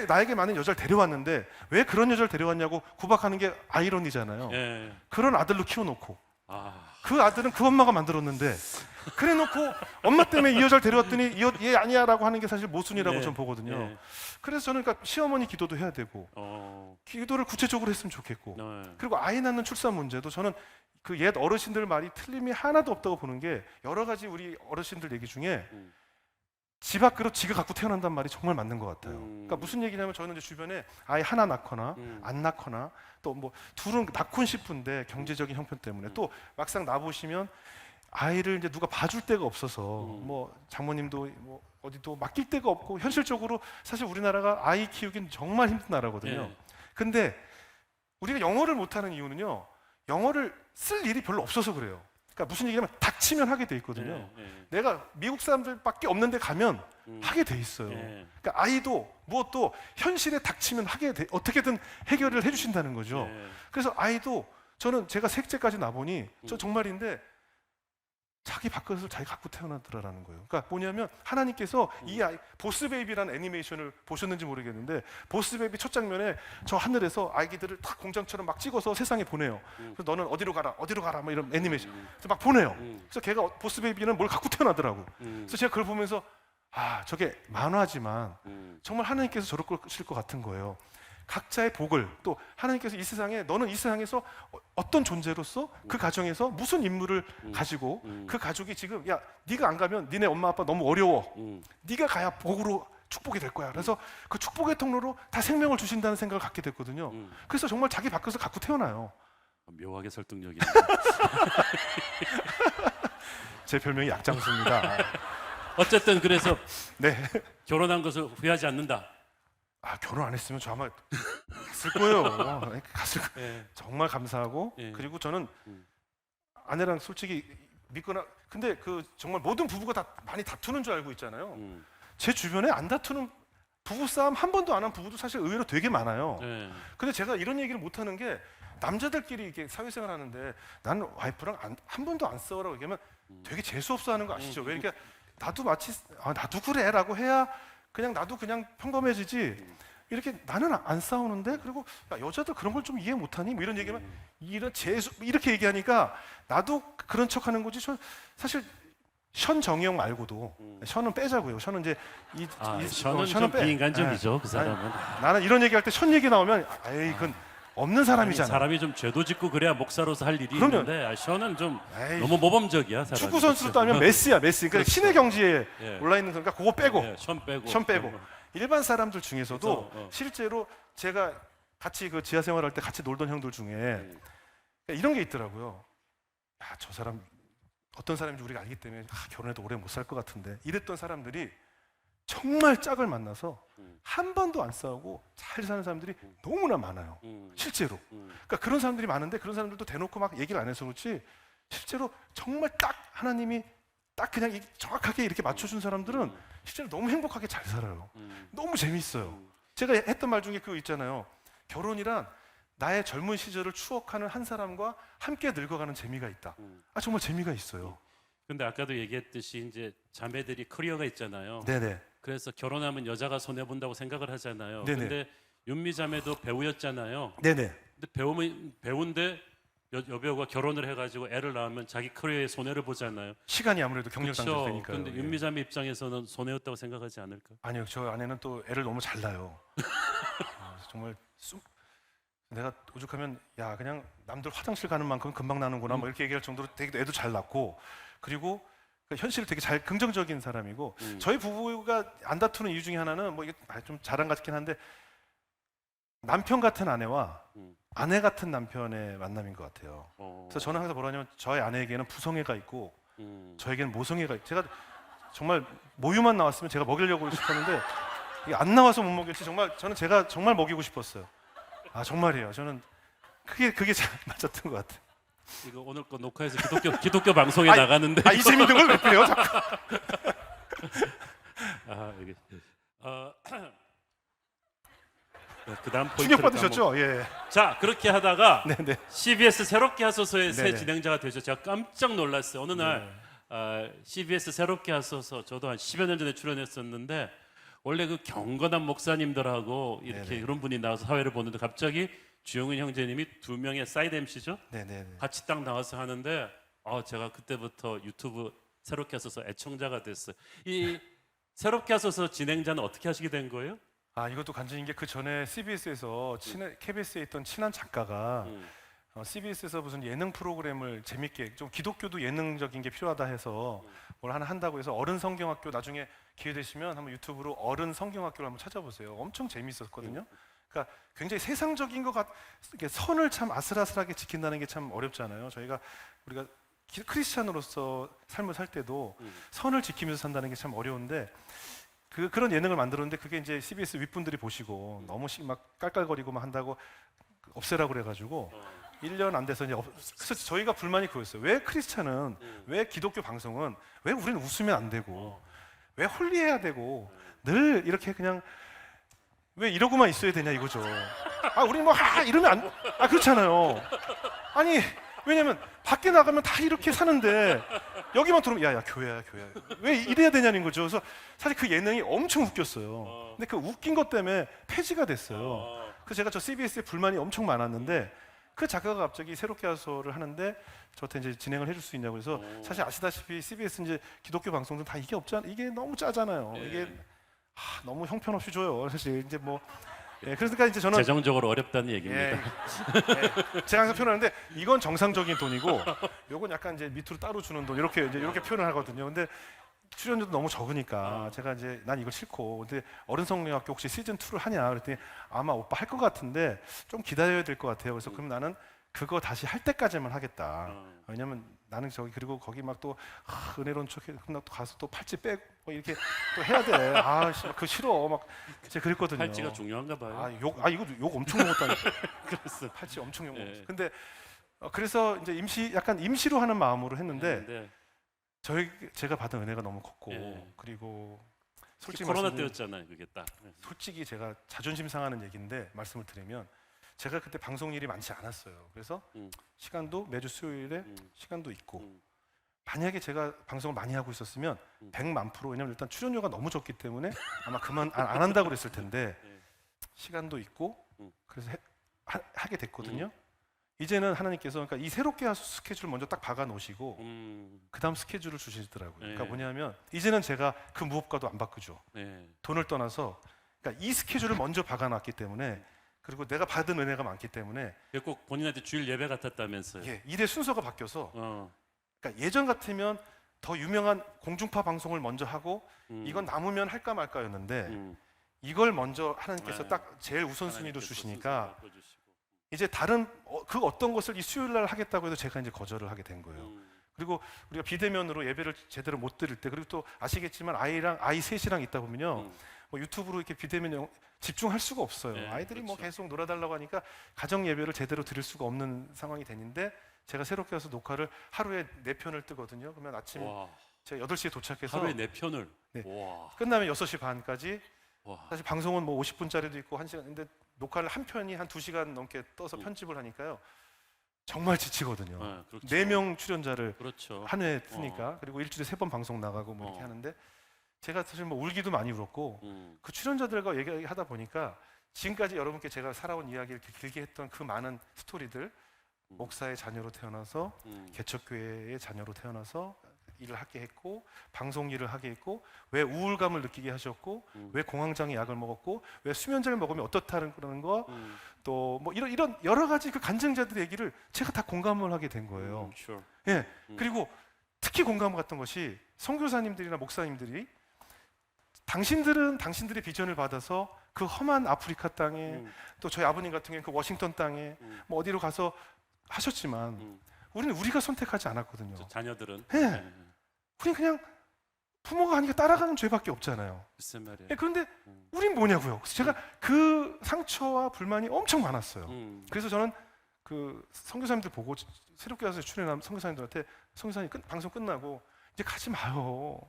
나에게 많은 여자를 데려왔는데 왜 그런 여자를 데려왔냐고 구박하는 게 아이러니잖아요. 예. 그런 아들로 키워놓고 아, 그 아들은 그 엄마가 만들었는데 그래놓고 엄마 때문에 이 여자를 데려왔더니 얘 아니야라고 하는 게 사실 모순이라고 네. 저는 보거든요. 네. 그래서 저는 그러니까 시어머니 기도도 해야 되고 기도를 구체적으로 했으면 좋겠고 네. 그리고 아이 낳는 출산 문제도 저는 그 옛 어르신들 말이 틀림이 하나도 없다고 보는 게 여러 가지 우리 어르신들 얘기 중에 집 밖으로 지가 갖고 태어난단 말이 정말 맞는 것 같아요. 그러니까 무슨 얘기냐면 저는 이제 주변에 아이 하나 낳거나 안 낳거나 또 뭐 둘은 낳곤 싶은데 경제적인 형편 때문에 또 막상 낳아 보시면 아이를 이제 누가 봐줄 데가 없어서 뭐 장모님도 뭐 어디도 맡길 데가 없고 현실적으로 사실 우리나라가 아이 키우기는 정말 힘든 나라거든요. 네. 근데 우리가 영어를 못하는 이유는요. 영어를 쓸 일이 별로 없어서 그래요. 그러니까 무슨 얘기냐면 닥치면 하게 돼 있거든요. 내가 미국 사람들밖에 없는데 가면 하게 돼 있어요. 그러니까 아이도 무엇도 현실에 닥치면 어떻게든 해결을 해주신다는 거죠. 그래서 아이도 저는 제가 셋째까지 나보니 저 정말인데 자기 밥그릇을 자기 갖고 태어나더라라는 거예요. 그러니까 뭐냐면 하나님께서 이 아이 보스베이비라는 애니메이션을 보셨는지 모르겠는데 보스베이비 첫 장면에 저 하늘에서 아기들을 딱 공장처럼 막 찍어서 세상에 보내요. 그래서 너는 어디로 가라 뭐 이런 애니메이션 그래서 막 보내요. 그래서 걔가 보스베이비는 뭘 갖고 태어나더라고. 그래서 제가 그걸 보면서 아 저게 만화지만 정말 하나님께서 저럴 것일 것 같은 거예요. 각자의 복을 또 하나님께서 이 세상에 너는 이 세상에서 어떤 존재로서 그 가정에서 무슨 임무를 가지고 그 가족이 지금 야 네가 안 가면 니네 엄마 아빠 너무 어려워 네가 가야 복으로 축복이 될 거야. 그래서 그 축복의 통로로 다 생명을 주신다는 생각을 갖게 됐거든요. 그래서 정말 자기 밥그릇을 갖고 태어나요. 묘하게 설득력이. 제 별명이 약장수입니다. 어쨌든 그래서 네. 결혼한 것을 후회하지 않는다. 아 결혼 안 했으면 저 아마 갔을 거예요. 갔을 거예요. 예. 정말 감사하고 예. 그리고 저는 아내랑 솔직히 믿거나 근데 그 정말 모든 부부가 다 많이 다투는 줄 알고 있잖아요. 제 주변에 안 다투는 부부 싸움 한 번도 안 한 부부도 사실 의외로 되게 많아요. 예. 근데 제가 이런 얘기를 못 하는 게 남자들끼리 이렇게 사회생활 하는데 나는 와이프랑 한 번도 안 싸우라고 얘기하면 되게 재수 없어 하는 거 아시죠? 왜 이렇게 나도 마치 나도 그래라고 해야 그냥 나도 그냥 평범해지지 이렇게 나는 안 싸우는데 그리고 야, 여자들 그런 걸 좀 이해 못하니? 뭐 이런 얘기하면 이런 재수 이렇게 얘기하니까 나도 그런 척하는 거지. 저 사실 션 정영 말고도 션은 빼자고요. 션은 이제 션은 좀 비인간적이죠. 그 사람은. 나는 이런 얘기할 때 션 얘기 나오면 아이 그건 없는 사람이잖아. 사람이 좀 죄도 짓고 그래야 목사로서 할 일이 그럼요. 있는데 션은 좀 에이, 너무 모범적이야. 사람이. 축구 선수로 따면 메시야 메시. 그러니까 그렇죠. 신의 경지에 예. 올라 있는 그러니까 그거 빼고 예, 션 빼고. 션 빼고 일반 사람들 중에서도 그래서, 실제로 제가 같이 그 지하 생활할 때 같이 놀던 형들 중에 이런 게 있더라고요. 야, 저 사람 어떤 사람인지 우리가 알기 때문에 결혼해도 오래 못 살 것 같은데 이랬던 사람들이 정말 짝을 만나서 한 번도 안 싸우고 잘 사는 사람들이 너무나 많아요. 실제로. 그러니까 그런 사람들이 많은데 그런 사람들도 대놓고 막 얘기를 안 해서 그렇지 실제로 정말 딱 하나님이 딱 그냥 정확하게 이렇게 맞춰준 사람들은 실제로 너무 행복하게 잘 살아요. 너무 재미있어요. 제가 했던 말 중에 그거 있잖아요. 결혼이란 나의 젊은 시절을 추억하는 한 사람과 함께 늙어가는 재미가 있다. 아 정말 재미가 있어요. 근데 아까도 얘기했듯이 이제 자매들이 커리어가 있잖아요. 네네. 그래서 결혼하면 여자가 손해 본다고 생각을 하잖아요. 네네. 근데 윤미 자매도 배우였잖아요. 네네. 근데 배우인데 여배우가 결혼을 해가지고 애를 낳으면 자기 커리어에 손해를 보잖아요. 시간이 아무래도 경력 그렇죠. 단절되니까요. 근데 윤미 자매 입장에서는 손해였다고 생각하지 않을까? 아니요, 저 아내는 또 애를 너무 잘 낳아요. 정말 내가 오죽하면 야 그냥 남들 화장실 가는 만큼 금방 나는구나 뭐 이렇게 얘기할 정도로 되게 애도 잘 낳고 그리고 그 현실을 되게 잘 긍정적인 사람이고 저희 부부가 안 다투는 이유 중에 하나는 뭐 이게 좀 자랑 같긴 한데 남편 같은 아내와 아내 같은 남편의 만남인 것 같아요. 그래서 저는 항상 뭐라 하냐면 저희 아내에게는 부성애가 있고 저에게는 모성애가 있고 제가 정말 모유만 나왔으면 제가 먹이려고 싶었는데 이게 안 나와서 못 먹일지 정말 저는 제가 정말 먹이고 싶었어요. 아 정말이에요. 저는 그게 잘 맞았던 것 같아요. 이거 오늘 거 녹화해서 기독교 방송에 나가는데. 이 재밌는 걸 왜 그래요? 자꾸. 이게 그다음 포인트를 충격받으셨죠? 예. 자, 그렇게 하다가 네네. CBS 새롭게 하소서의 새 네네. 진행자가 되죠. 제가 깜짝 놀랐어요. 어느 날 CBS 새롭게 하소서 저도 한 10여 년 전에 출연했었는데 원래 그 경건한 목사님들하고 이렇게 네네. 이런 분이 나와서 사회를 보는데 갑자기 주영은 형제님이 두 명의 사이드 MC죠. 네네. 같이 딱 나와서 하는데 제가 그때부터 유튜브 새롭게 하소서 애청자가 됐어요. 이 새롭게 하소서 진행자는 어떻게 하시게 된 거예요? 아 이것도 간증인 게 그 전에 CBS에서 KBS에 있던 친한 작가가 CBS에서 무슨 예능 프로그램을 재밌게 좀 기독교도 예능적인 게 필요하다 해서 뭘 하나 한다고 해서 어른 성경학교 나중에 기회 되시면 한번 유튜브로 어른 성경학교를 한번 찾아보세요. 엄청 재밌었거든요. 그러니까 굉장히 세상적인 것 이렇게 선을 참 아슬아슬하게 지킨다는 게 참 어렵잖아요. 우리가 크리스찬으로서 삶을 살 때도 선을 지키면서 산다는 게 참 어려운데 그런 예능을 만들었는데 그게 이제 CBS 윗분들이 보시고 너무 막 깔깔거리고 막 한다고 없애라고 그래가지고 1년 안 돼서 이제 그래서 저희가 불만이 그거였어요. 왜 크리스찬은 왜 기독교 방송은 왜 우리는 웃으면 안 되고 왜 홀리해야 되고 늘 이렇게 그냥 왜 이러고만 있어야 되냐 이거죠. 우리 뭐 이러면 그렇잖아요. 아니 왜냐면 밖에 나가면 다 이렇게 사는데 여기만 들어오면 야야 교회야 왜 이래야 되냐는 거죠. 그래서 사실 그 예능이 엄청 웃겼어요. 근데 그 웃긴 것 때문에 폐지가 됐어요. 그래서 제가 저 CBS에 불만이 엄청 많았는데 그 작가가 갑자기 새롭게 하소를 하는데 저한테 이제 진행을 해줄 수 있냐고 해서 사실 아시다시피 CBS 이제 기독교 방송들 다 이게 없잖아. 이게 너무 짜잖아요. 이게 너무 형편없이 줘요. 사실 이제 뭐 그러니까 이제 저는 재정적으로 어렵다는 얘기입니다. 제가 항상 표현하는데 이건 정상적인 돈이고 요건 약간 이제 밑으로 따로 주는 돈 이렇게 표현을 하거든요. 근데 출연료도 너무 적으니까 제가 이제 난 이거 싫고 근데 어른 성경학교 혹시 시즌 2를 하냐 그랬더니 아마 오빠 할 것 같은데 좀 기다려야 될 것 같아요. 그래서 그럼 나는 그거 다시 할 때까지만 하겠다. 왜냐면 나는 그리고 거기 막 또 은혜로운 척해 그럼 나 또 가서 또 팔찌 빼고 뭐 이렇게 또 해야 돼. 그거 싫어. 막 제가 그랬거든요. 팔찌가 중요한가 봐요. 이거 욕 엄청 먹었다니까. 그랬어. 팔찌 엄청 욕 먹었어. 근데 그래서 이제 약간 임시로 하는 마음으로 했는데 제가 받은 은혜가 너무 컸고 그리고 솔직히 코로나 때였잖아요, 그게 딱. 솔직히 제가 자존심 상하는 얘기인데 말씀을 드리면 제가 그때 방송 일이 많지 않았어요. 그래서 시간도 매주 수요일에 시간도 있고 만약에 제가 방송을 많이 하고 있었으면 100만%, 왜냐면 일단 출연료가 너무 적기 때문에 아마 그만 안 한다고 그랬을 텐데 시간도 있고 그래서 하게 됐거든요. 이제는 하나님께서 그러니까 이 새롭게 하소서 스케줄을 먼저 딱 박아 놓으시고 그 다음 스케줄을 주시더라고요. 그러니까 뭐냐면 이제는 제가 그 무엇과도 안 바꾸죠. 돈을 떠나서 그러니까 이 스케줄을 먼저 박아 놨기 때문에 그리고 내가 받은 은혜가 많기 때문에 꼭 본인한테 주일 예배 같았다면서요. 일의 순서가 바뀌어서 그러니까 예전 같으면 더 유명한 공중파 방송을 먼저 하고 이건 남으면 할까 말까였는데 이걸 먼저 하나님께서 딱 제일 우선순위로 주시니까 이제 다른 그 어떤 것을 이 수요일 날 하겠다고 해도 제가 이제 거절을 하게 된 거예요. 그리고 우리가 비대면으로 예배를 제대로 못 드릴 때 그리고 또 아시겠지만 아이 셋이랑 있다 보면요. 뭐 유튜브로 이렇게 비대면 집중할 수가 없어요. 아이들이 뭐 계속 놀아달라고 하니까 가정 예배를 제대로 드릴 수가 없는 상황이 되는데 제가 새롭게 와서 녹화를 하루에 4편을 뜨거든요. 그러면 아침 제가 8시에 도착해서 하루에 4편을 끝나면 6시 반까지 사실 방송은 뭐 50분짜리도 있고 1시간인데 녹화를 한 편이 한 2시간 넘게 떠서 편집을 하니까요. 정말 지치거든요. 그렇죠. 4명 출연자를 그렇죠. 한 회에 쓰니까 그리고 일주일에 3번 방송 나가고 뭐 이렇게 하는데 제가 사실 뭐 울기도 많이 울었고 그 출연자들과 얘기하다 보니까 지금까지 여러분께 제가 살아온 이야기를 길게 했던 그 많은 스토리들 목사의 자녀로 태어나서 개척교회의 자녀로 태어나서 일을 하게 했고 방송 일을 하게 했고 왜 우울감을 느끼게 하셨고 왜 공황장애 약을 먹었고 왜 수면제를 먹으면 어떻다는 거 또 뭐 이런 여러 가지 그 간증자들의 얘기를 제가 다 공감을 하게 된 거예요. 그리고 특히 공감 갔던 것이 선교사님들이나 목사님들이 당신들의 비전을 받아서 그 험한 아프리카 땅에 또 저희 아버님 같은 경우는 그 워싱턴 땅에 뭐 어디로 가서 하셨지만 우리는 우리가 선택하지 않았거든요. 자녀들은 우린 그냥 부모가 하니까 따라가는 죄밖에 없잖아요. 글쎄 말이에요. 그런데 우린 뭐냐고요. 그래서 제가 그 상처와 불만이 엄청 많았어요. 그래서 저는 그 선교사님들 보고 새롭게 와서 출연한 선교사님들한테 선교사님 방송 끝나고 이제 가지 마요.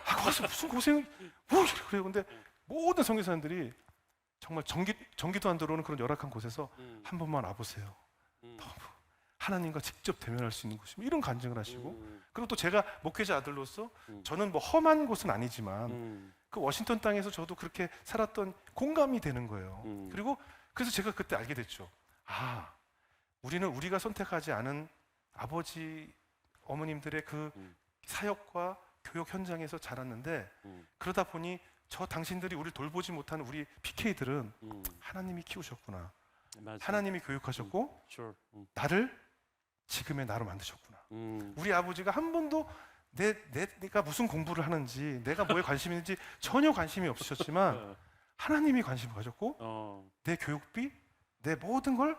거기서 무슨 고생 뭐 그래요. 근데 모든 선교사님들이 정말 전기도 안 들어오는 그런 열악한 곳에서 한 번만 와보세요. 너무 하나님과 직접 대면할 수 있는 곳이면 이런 간증을 하시고 그리고 또 제가 목회자 아들로서 저는 뭐 험한 곳은 아니지만 그 워싱턴 땅에서 저도 그렇게 살았던 공감이 되는 거예요. 그리고 그래서 제가 그때 알게 됐죠. 아, 우리는 우리가 선택하지 않은 아버지 어머님들의 그 사역과 교육 현장에서 자랐는데 그러다 보니 저 당신들이 우리를 돌보지 못하는 우리 PK들은 하나님이 키우셨구나. 맞아. 하나님이 교육하셨고 Sure. 나를 지금의 나로 만드셨구나. 우리 아버지가 한 번도 내가 무슨 공부를 하는지 내가 뭐에 관심이 있는지 전혀 관심이 없으셨지만 하나님이 관심을 가졌고 내 교육비, 내 모든 걸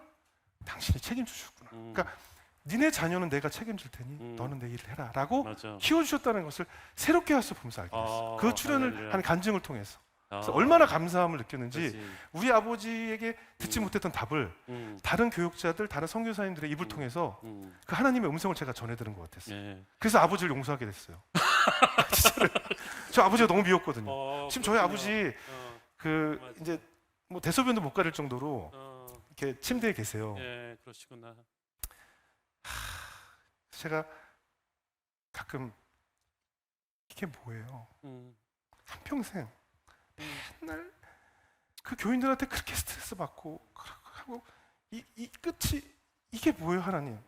당신이 책임져 주셨구나. 그러니까 니네 자녀는 내가 책임질 테니 너는 내 일을 해라 라고 맞아. 키워주셨다는 것을 새롭게 와서 보면서 알게 됐어요. 그 출연을 할렐루야. 한 간증을 통해서 그래서 얼마나 감사함을 느꼈는지 그렇지. 우리 아버지에게 듣지 못했던 답을 다른 교육자들, 다른 선교사님들의 입을 통해서 그 하나님의 음성을 제가 전해 들은 것 같았어요. 예. 그래서 아버지를 용서하게 됐어요. 진짜로. 저 아버지가 너무 미웠거든요. 지금 저희 그렇군요. 아버지 그 맞아. 이제 뭐 대소변도 못 가릴 정도로 어, 이렇게 침대에 계세요. 예, 그러시구나. 제가 가끔 이게 뭐예요? 한평생 맨날 그 교인들한테 그렇게 스트레스 받고 하고 이 끝이 이게 뭐예요, 하나님?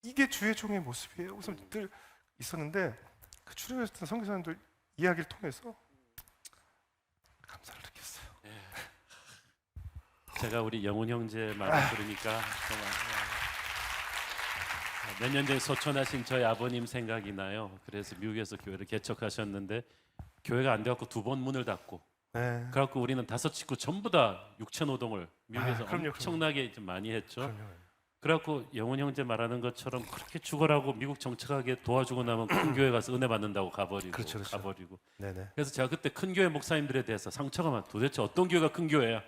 이게 주의 종의 모습이에요. 그래서 늘 있었는데 그 출연했던 선교사님들 이야기를 통해서 감사를 느꼈어요. 제가 우리 영훈 형제 말 들으니까 몇 년 전에 소천하신 저희 아버님 생각이 나요. 그래서 미국에서 교회를 개척하셨는데 교회가 안 돼갖고 2번 문을 닫고 네. 그래갖고 우리는 5 식구 전부 다 6,000호동을 미국에서 그럼요, 엄청나게 좀 많이 했죠. 그럼요. 그래갖고 영훈 형제 말하는 것처럼 그렇게 죽어라고 미국 정착하게 도와주고 나면 큰 교회 가서 은혜 받는다고 가버리고 그렇죠. 가버리고. 네네. 그래서 제가 그때 큰 교회 목사님들에 대해서 상처가 많아. 도대체 어떤 교회가 큰 교회야?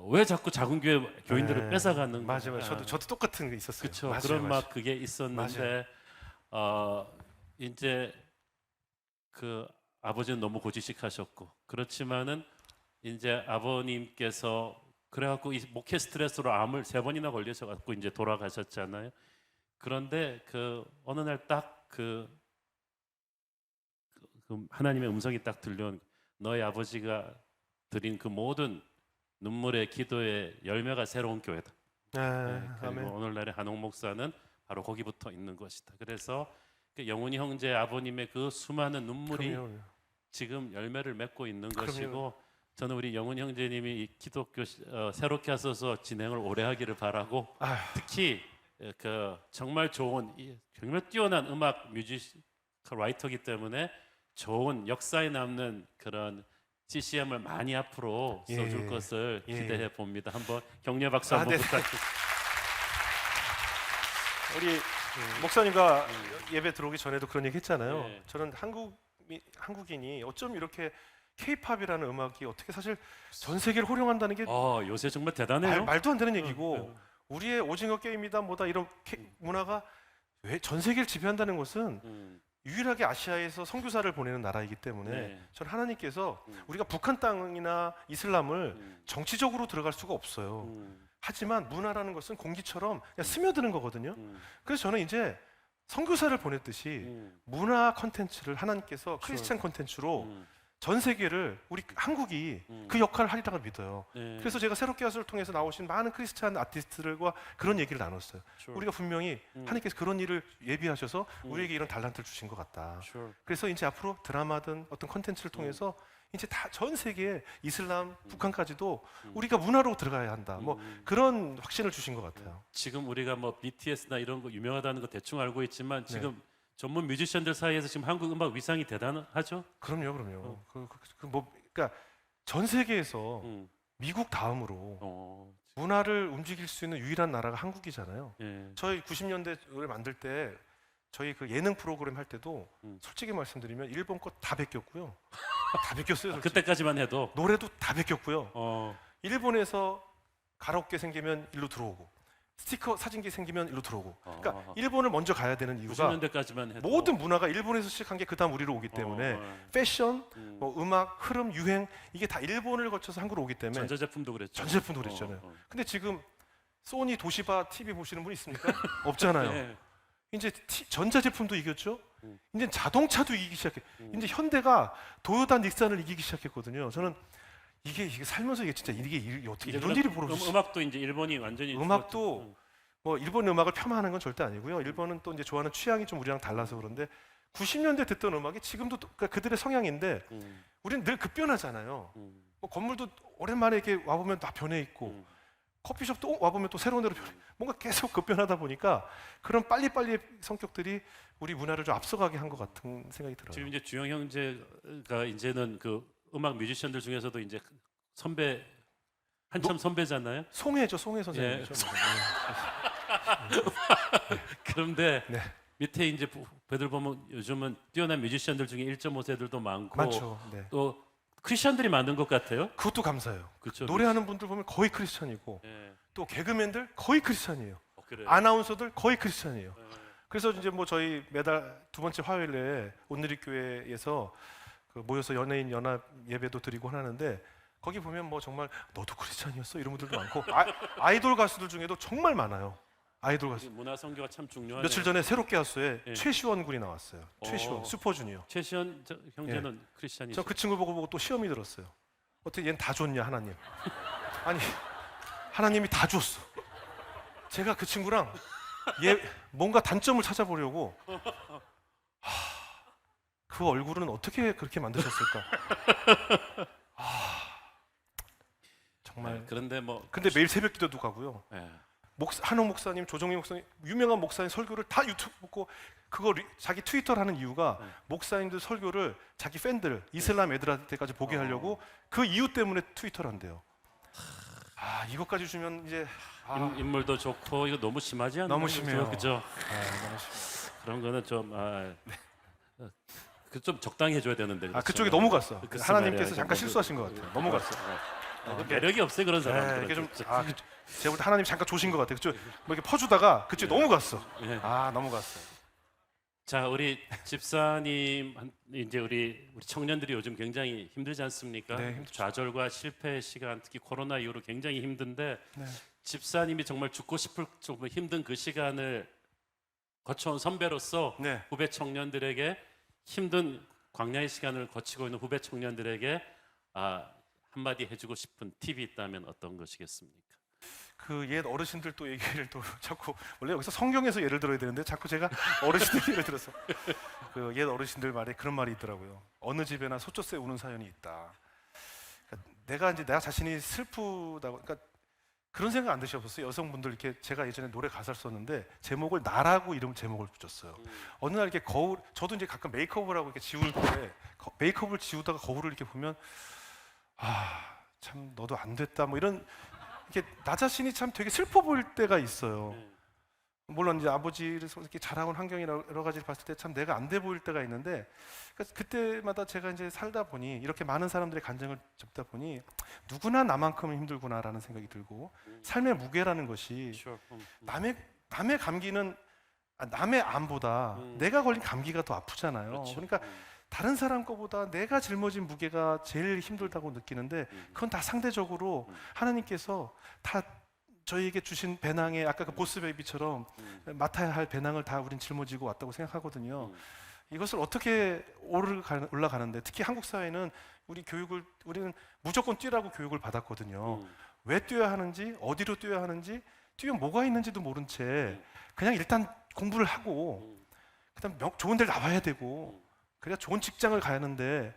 왜 자꾸 작은 교회 교인들을 네. 뺏어가는 거야? 맞아요. 저도 똑같은 게 있었어요. 그렇죠. 맞아요, 그런 맞아요. 막 그게 있었는데 이제 그 아버지는 너무 고지식하셨고 그렇지만은 이제 아버님께서 그래갖고 이 목회 스트레스로 암을 3번이나 걸리셔갖고 이제 돌아가셨잖아요. 그런데 그 어느 날 딱 그 하나님의 음성이 딱 들려온 너희 아버지가 드린 그 모든 눈물의 기도의 열매가 새로운 교회다. 네, 그리고 아멘. 오늘날의 한옥 목사는 바로 거기부터 있는 것이다. 그래서 그 영훈이 형제 아버님의 그 수많은 눈물이 그럼요. 지금 열매를 맺고 있는 그럼요. 것이고 저는 우리 영훈 형제님이 이 기독교 새롭게 하셔서 진행을 오래 하기를 바라고 아휴. 특히 그 정말 좋은 정말 뛰어난 음악 뮤지션 라이터이기 때문에 좋은 역사에 남는 그런 CCM을 많이 앞으로 써줄 예. 것을 예. 기대해 봅니다. 한번 격려 박수 한번 네. 부탁드립니다. 우리 목사님과 예배 들어오기 전에도 그런 얘기 했잖아요. 네. 저는 한국인이 어쩜 이렇게 K-팝이라는 음악이 어떻게 사실 전 세계를 호령한다는 게 요새 정말 대단해요. 말도 안 되는 얘기고 우리의 오징어 게임이다 뭐다 이런 문화가 왜 전 세계를 지배한다는 것은 유일하게 아시아에서 선교사를 보내는 나라이기 때문에 네. 저는 하나님께서 우리가 북한 땅이나 이슬람을 정치적으로 들어갈 수가 없어요. 하지만 문화라는 것은 공기처럼 그냥 스며드는 거거든요. 그래서 저는 이제 선교사를 보냈듯이 문화 컨텐츠를 하나님께서 크리스찬 컨텐츠로 전 세계를 우리 한국이 그 역할을 하리라고 믿어요. 네. 그래서 제가 새롭게 하소를 통해서 나오신 많은 크리스찬 아티스트들과 그런 얘기를 나눴어요. Sure. 우리가 분명히 하나님께서 그런 일을 예비하셔서 우리에게 이런 달란트를 주신 것 같다. Sure. 그래서 이제 앞으로 드라마든 어떤 컨텐츠를 통해서 이제 다 전 세계 이슬람, 북한까지도 우리가 문화로 들어가야 한다. 뭐 그런 확신을 주신 것 같아요. 지금 우리가 뭐 BTS나 이런 거 유명하다는 거 대충 알고 있지만 지금 전문 뮤지션들 사이에서 지금 한국 음악 위상이 대단하죠? 그럼요. 그러니까 전 세계에서 미국 다음으로 문화를 움직일 수 있는 유일한 나라가 한국이잖아요. 예. 저희 90년대를 만들 때 저희 그 예능 프로그램 할 때도 솔직히 말씀드리면 일본 거 다 베꼈고요. 다 베꼈어요. 솔직히. 그때까지만 해도 노래도 다 베꼈고요. 일본에서 가라오케 생기면 일로 들어오고 스티커 사진기 생기면 일로 들어오고. 그러니까 일본을 먼저 가야 되는 이유가 90년대까지만 해도 모든 문화가 일본에서 시작한 게 그다음 우리로 오기 때문에 패션, 뭐 음악, 흐름, 유행 이게 다 일본을 거쳐서 한국으로 오기 때문에 전자제품도 그랬죠. 전제품도 그랬잖아요. 근데 지금 소니 도시바 TV 보시는 분 있습니까? 없잖아요. 네. 이제 전자제품도 이겼죠. 이제 자동차도 이기기 시작해. 이제 현대가 도요타 닉산을 이기기 시작했거든요. 저는 이게 살면서 이게 진짜 이게 어떻게 이런 일이 벌어졌어? 음악도 이제 일본이 완전히 음악도 죽었죠. 뭐 일본 음악을 폄하하는 건 절대 아니고요. 일본은 또 이제 좋아하는 취향이 좀 우리랑 달라서 그런데 90년대 듣던 음악이 지금도 그러니까 그들의 성향인데 우리는 늘 급변하잖아요. 뭐 건물도 오랜만에 이렇게 와 보면 다 변해 있고 커피숍도 와 보면 또 새로운 데로 변해. 뭔가 계속 급변하다 보니까 그런 빨리빨리 성격들이 우리 문화를 좀 앞서가게 한 것 같은 생각이 들어요. 지금 이제 주영 형제가 이제는 그 음악 뮤지션들 중에서도 이제 선배 한참 선배잖아요. 송혜죠, 송혜 선생님이죠. 그런데 네. 밑에 이제 배들 보면 요즘은 뛰어난 뮤지션들 중에 1.5세들도 많고 많죠. 네. 또 크리스천들이 많은 것 같아요. 그것도 감사해요. 그렇죠. 노래하는 분들 보면 거의 크리스천이고 예. 또 개그맨들 거의 크리스천이에요. 그래요. 아나운서들 거의 크리스천이에요. 그래서 이제 뭐 저희 매달 두 번째 화요일에 온누리교회에서 그 모여서 연예인 연합 예배도 드리고 하는데 거기 보면 뭐 정말 너도 크리스천이었어 이런 분들도 많고 아이돌 가수들 중에도 정말 많아요. 아이돌 가수. 문화 선교가 참 중요하네요. 며칠 전에 새롭게 가수에 예. 최시원 군이 나왔어요. 최시원 슈퍼주니어. 최시현 형제는 크리스천이죠. 저 그 친구 보고 또 시험이 들었어요. 어떻게 얜 다 줬냐 하나님. 아니 하나님이 다 줬어. 제가 그 친구랑 얘 뭔가 단점을 찾아보려고 그 얼굴은 어떻게 그렇게 만드셨을까? 정말. 그런데 뭐 근데 매일 새벽 기도도 가고요. 예. 한옥 목사님, 조정희 목사님, 유명한 목사님 설교를 다 유튜브 보고 그거 자기 트위터를 하는 이유가 목사님들 설교를 자기 팬들 이슬람 애들한테까지 보게 하려고 그 이유 때문에 트위터를 한대요. 이것까지 주면 이제 인물도 좋고 이거 너무 심하지 않나요? 너무 심해요. 그죠? 너무 심해요. 그런 거는 좀 좀 적당히 해줘야 되는데. 그렇죠? 그쪽에 너무 갔어. 글쎄 하나님께서 말이야, 잠깐 이거 실수하신 것 같아요. 너무 갔어. 매력이 없어요 그런 사람들은. 이게 좀 제가 볼 때 하나님 잠깐 조신 것 같아요. 그쪽 뭐 이렇게 퍼주다가 그쪽 너무 갔어. 예. 너무 갔어. 자, 우리 집사님 이제 우리 청년들이 요즘 굉장히 힘들지 않습니까? 네, 힘들죠. 좌절과 실패의 시간, 특히 코로나 이후로 굉장히 힘든데 네. 집사님이 정말 죽고 싶을 정말 힘든 그 시간을 거쳐온 선배로서 네. 후배 청년들에게 힘든 광야의 시간을 거치고 있는 후배 청년들에게 한마디 해주고 싶은 팁이 있다면 어떤 것이겠습니까? 그 옛 어르신들 또 얘기를 또 자꾸 원래 여기서 성경에서 예를 들어야 되는데 자꾸 제가 어르신들 예를 들어서 그 옛 어르신들 말에 그런 말이 있더라고요. 어느 집에나 소쩌새 우는 사연이 있다. 그러니까 내가 자신이 슬프다고 그러니까 그런 생각 안 드셔봤어요? 여성분들 이렇게 제가 예전에 노래 가사를 썼는데 제목을 나라고 이름 제목을 붙였어요. 어느 날 이렇게 거울 저도 이제 가끔 메이크업을 하고 이렇게 지울 때 메이크업을 지우다가 거울을 이렇게 보면 참 너도 안 됐다 뭐 이런 이렇게 나 자신이 참 되게 슬퍼 보일 때가 있어요. 물론 이제 아버지를 이렇게 자라온 환경이나 여러 가지를 봤을 때 참 내가 안 돼 보일 때가 있는데 그때마다 제가 이제 살다 보니 이렇게 많은 사람들의 간증을 접다 보니 누구나 나만큼은 힘들구나라는 생각이 들고 삶의 무게라는 것이 남의 감기는 남의 암보다 내가 걸린 감기가 더 아프잖아요. 그렇죠. 그러니까 다른 사람 거보다 내가 짊어진 무게가 제일 힘들다고 느끼는데 그건 다 상대적으로 하나님께서 다 저희에게 주신 배낭에 아까 그 보스 베이비처럼 맡아야 할 배낭을 다 우린 짊어지고 왔다고 생각하거든요. 이것을 어떻게 올라가는데 특히 한국 사회는 우리는 무조건 뛰라고 교육을 받았거든요. 왜 뛰어야 하는지 어디로 뛰어야 하는지 뛰면 뭐가 있는지도 모른 채 그냥 일단 공부를 하고 그다음 좋은 데를 나와야 되고 그래야 좋은 직장을 가야 하는데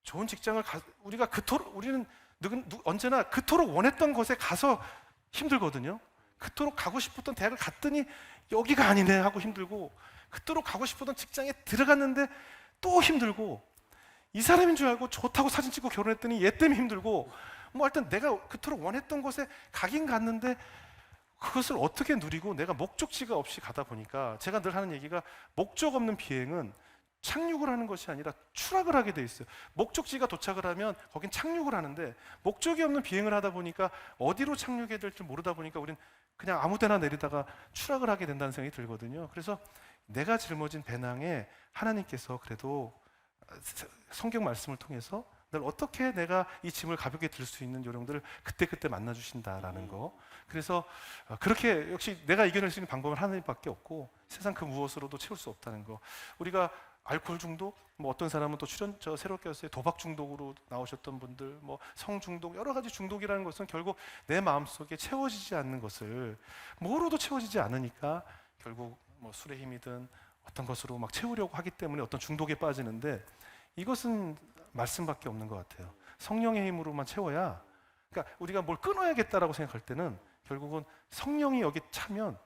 좋은 직장을 우리가 우리는 언제나 그토록 원했던 곳에 가서 힘들거든요. 그토록 가고 싶었던 대학을 갔더니 여기가 아니네 하고 힘들고 그토록 가고 싶었던 직장에 들어갔는데 또 힘들고 이 사람인 줄 알고 좋다고 사진 찍고 결혼했더니 얘 때문에 힘들고 뭐 하여튼 내가 그토록 원했던 곳에 가긴 갔는데 그것을 어떻게 누리고 내가 목적지가 없이 가다 보니까 제가 늘 하는 얘기가 목적 없는 비행은 착륙을 하는 것이 아니라 추락을 하게 돼 있어요. 목적지가 도착을 하면 거긴 착륙을 하는데 목적이 없는 비행을 하다 보니까 어디로 착륙해야 될지 모르다 보니까 우린 그냥 아무 데나 내리다가 추락을 하게 된다는 생각이 들거든요. 그래서 내가 짊어진 배낭에 하나님께서 그래도 성경 말씀을 통해서 늘 어떻게 내가 이 짐을 가볍게 들 수 있는 요령들을 그때그때 만나주신다라는 거. 그래서 그렇게 역시 내가 이겨낼 수 있는 방법은 하나님밖에 없고 세상 그 무엇으로도 채울 수 없다는 거. 우리가 알코올 중독, 뭐 어떤 사람은 또 새롭게 왔어요. 도박 중독으로 나오셨던 분들, 뭐 성 중독, 여러 가지 중독이라는 것은 결국 내 마음속에 채워지지 않는 것을 뭐로도 채워지지 않으니까 결국 뭐 술의 힘이든 어떤 것으로 막 채우려고 하기 때문에 어떤 중독에 빠지는데 이것은 말씀밖에 없는 것 같아요. 성령의 힘으로만 채워야, 그러니까 우리가 뭘 끊어야겠다라고 생각할 때는 결국은 성령이 여기 차면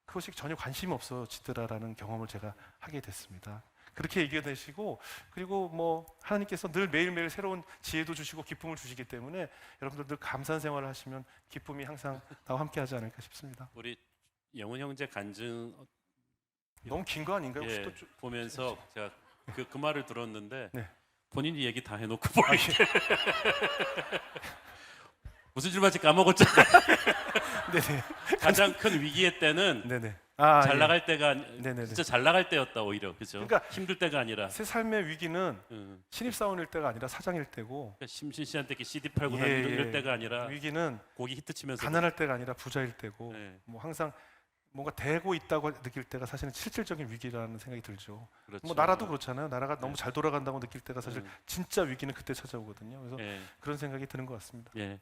그것이 전혀 관심이 없어지더라라는 경험을 제가 하게 됐습니다. 그렇게 이겨내시고, 그리고 뭐 하나님께서 늘 매일매일 새로운 지혜도 주시고 기쁨을 주시기 때문에 여러분들 늘 감사한 생활을 하시면 기쁨이 항상 나와 함께하지 않을까 싶습니다. 우리 영훈 형제 간증 너무 긴 거 아닌가요? 혹시 예, 또 보면서 제가 그 말을 들었는데 네. 본인이 얘기 다 해놓고 뭘 무슨 줄 맞지 까먹었잖아요. 네네. 가장 큰 위기의 때는 네네. 잘 예. 나갈 때가 네네네. 진짜 잘 나갈 때였다 오히려, 그죠? 그러니까 힘들 때가 아니라 새 삶의 위기는 응. 신입사원일 때가 아니라 사장일 때고, 그러니까 심신 씨한테 이렇게 CD 팔고 예, 다니는 예. 이럴 때가 아니라 위기는 고기 히트 치면서 가난할 때가 아니라 부자일 때고, 네. 뭐 항상 뭔가 되고 있다고 느낄 때가 사실은 실질적인 위기라는 생각이 들죠. 그렇죠. 뭐 나라도 그렇잖아요. 나라가 너무 잘 돌아간다고 느낄 때가 사실 음. 진짜 위기는 그때 찾아오거든요. 그래서 예. 그런 생각이 드는 것 같습니다. 예.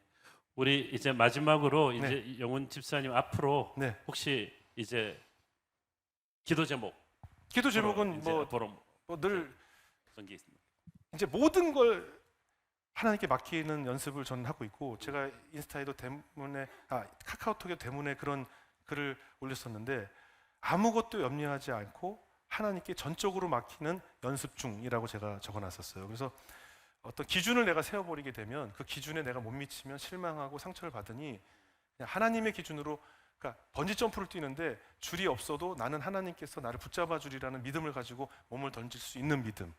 우리 이제 마지막으로 네. 이제 영훈 집사님 앞으로 네. 혹시 이제 기도 제목 기도 제목은 이제 앞으로 뭐 늘 어떤 게 있습니까? 이제 모든 걸 하나님께 맡기는 연습을 저는 하고 있고, 제가 인스타에도 카카오톡에도 대문에 그런 글을 올렸었는데, 아무것도 염려하지 않고 하나님께 전적으로 맡기는 연습 중이라고 제가 적어놨었어요. 그래서 어떤 기준을 내가 세워버리게 되면 그 기준에 내가 못 미치면 실망하고 상처를 받으니 그냥 하나님의 기준으로, 그러니까 번지 점프를 뛰는데 줄이 없어도 나는 하나님께서 나를 붙잡아 주리라는 믿음을 가지고 몸을 던질 수 있는 믿음,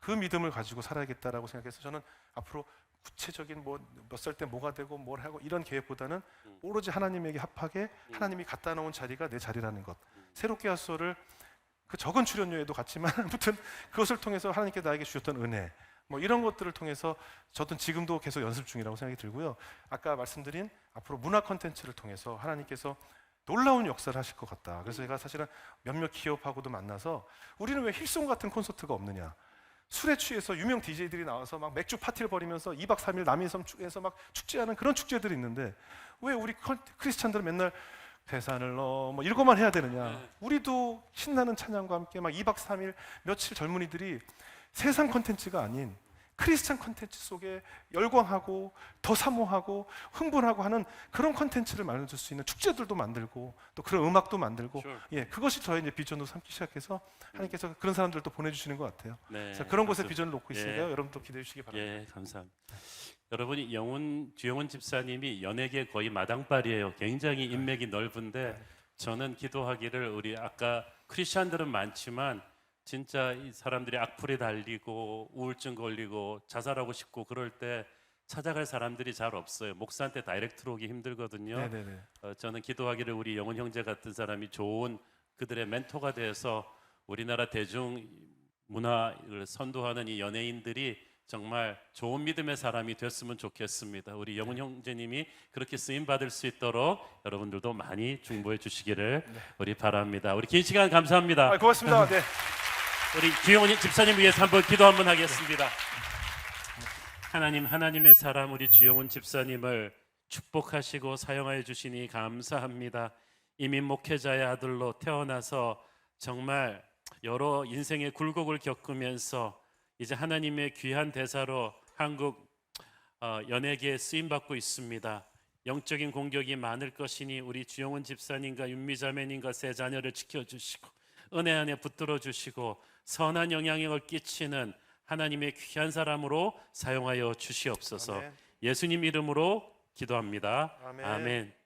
그 믿음을 가지고 살아야겠다라고 생각해서 저는 앞으로 구체적인 뭐 몇 살 때 뭐가 되고 뭘 하고 이런 계획보다는 오로지 하나님에게 합하게 하나님이 갖다 놓은 자리가 내 자리라는 것, 새롭게 하소를 그 적은 출연료에도 같지만 아무튼 그것을 통해서 하나님께 나에게 주셨던 은혜, 뭐 이런 것들을 통해서 저도 지금도 계속 연습 중이라고 생각이 들고요. 아까 말씀드린 앞으로 문화 콘텐츠를 통해서 하나님께서 놀라운 역사를 하실 것 같다. 그래서 제가 사실은 몇몇 기업하고도 만나서 우리는 왜 힐송 같은 콘서트가 없느냐, 술에 취해서 유명 DJ들이 나와서 막 맥주 파티를 벌이면서 2박 3일 남인섬에서 막 축제하는 그런 축제들이 있는데 왜 우리 크리스찬들은 맨날 대산을 넣어 뭐 이것만 해야 되느냐. 우리도 신나는 찬양과 함께 막 2박 3일 며칠 젊은이들이 세상 콘텐츠가 아닌 크리스찬 콘텐츠 속에 열광하고 더 사모하고 흥분하고 하는 그런 콘텐츠를 만들어줄 수 있는 축제들도 만들고 또 그런 음악도 만들고 Sure. 예, 그것이 저의 이제 비전으로 삼기 시작해서 하나님께서 그런 사람들도 보내주시는 것 같아요. 네. 그래서 그런 곳에 그렇습니다. 비전을 놓고 있으니까요. 예. 여러분도 기대해 주시기 바랍니다. 예, 감사합니다. 여러분이 주영훈 집사님이 연예계 거의 마당발이에요. 굉장히 인맥이 넓은데 저는 기도하기를 우리 아까 크리스천들은 많지만 진짜 이 사람들이 악플이 달리고 우울증 걸리고 자살하고 싶고 그럴 때 찾아갈 사람들이 잘 없어요. 목사한테 다이렉트로 오기 힘들거든요. 네네네. 저는 기도하기를 우리 영훈 형제 같은 사람이 좋은 그들의 멘토가 돼서 우리나라 대중 문화를 선도하는 이 연예인들이 정말 좋은 믿음의 사람이 됐으면 좋겠습니다. 우리 영훈 형제님이 그렇게 쓰임 받을 수 있도록 여러분들도 많이 중보해 주시기를 우리 바랍니다. 우리 긴 시간 감사합니다. 고맙습니다. 네. 우리 주영훈 집사님 위해서 한번 기도 한번 하겠습니다. 하나님, 하나님의 사람 우리 주영훈 집사님을 축복하시고 사용하여 주시니 감사합니다. 이민 목회자의 아들로 태어나서 정말 여러 인생의 굴곡을 겪으면서 이제 하나님의 귀한 대사로 한국 연예계에 쓰임 받고 있습니다. 영적인 공격이 많을 것이니 우리 주영훈 집사님과 윤미자매님과 세 자녀를 지켜주시고 은혜 안에 붙들어 주시고 선한 영향력을 끼치는 하나님의 귀한 사람으로 사용하여 주시옵소서. 아멘. 예수님 이름으로 기도합니다. 아멘. 아멘.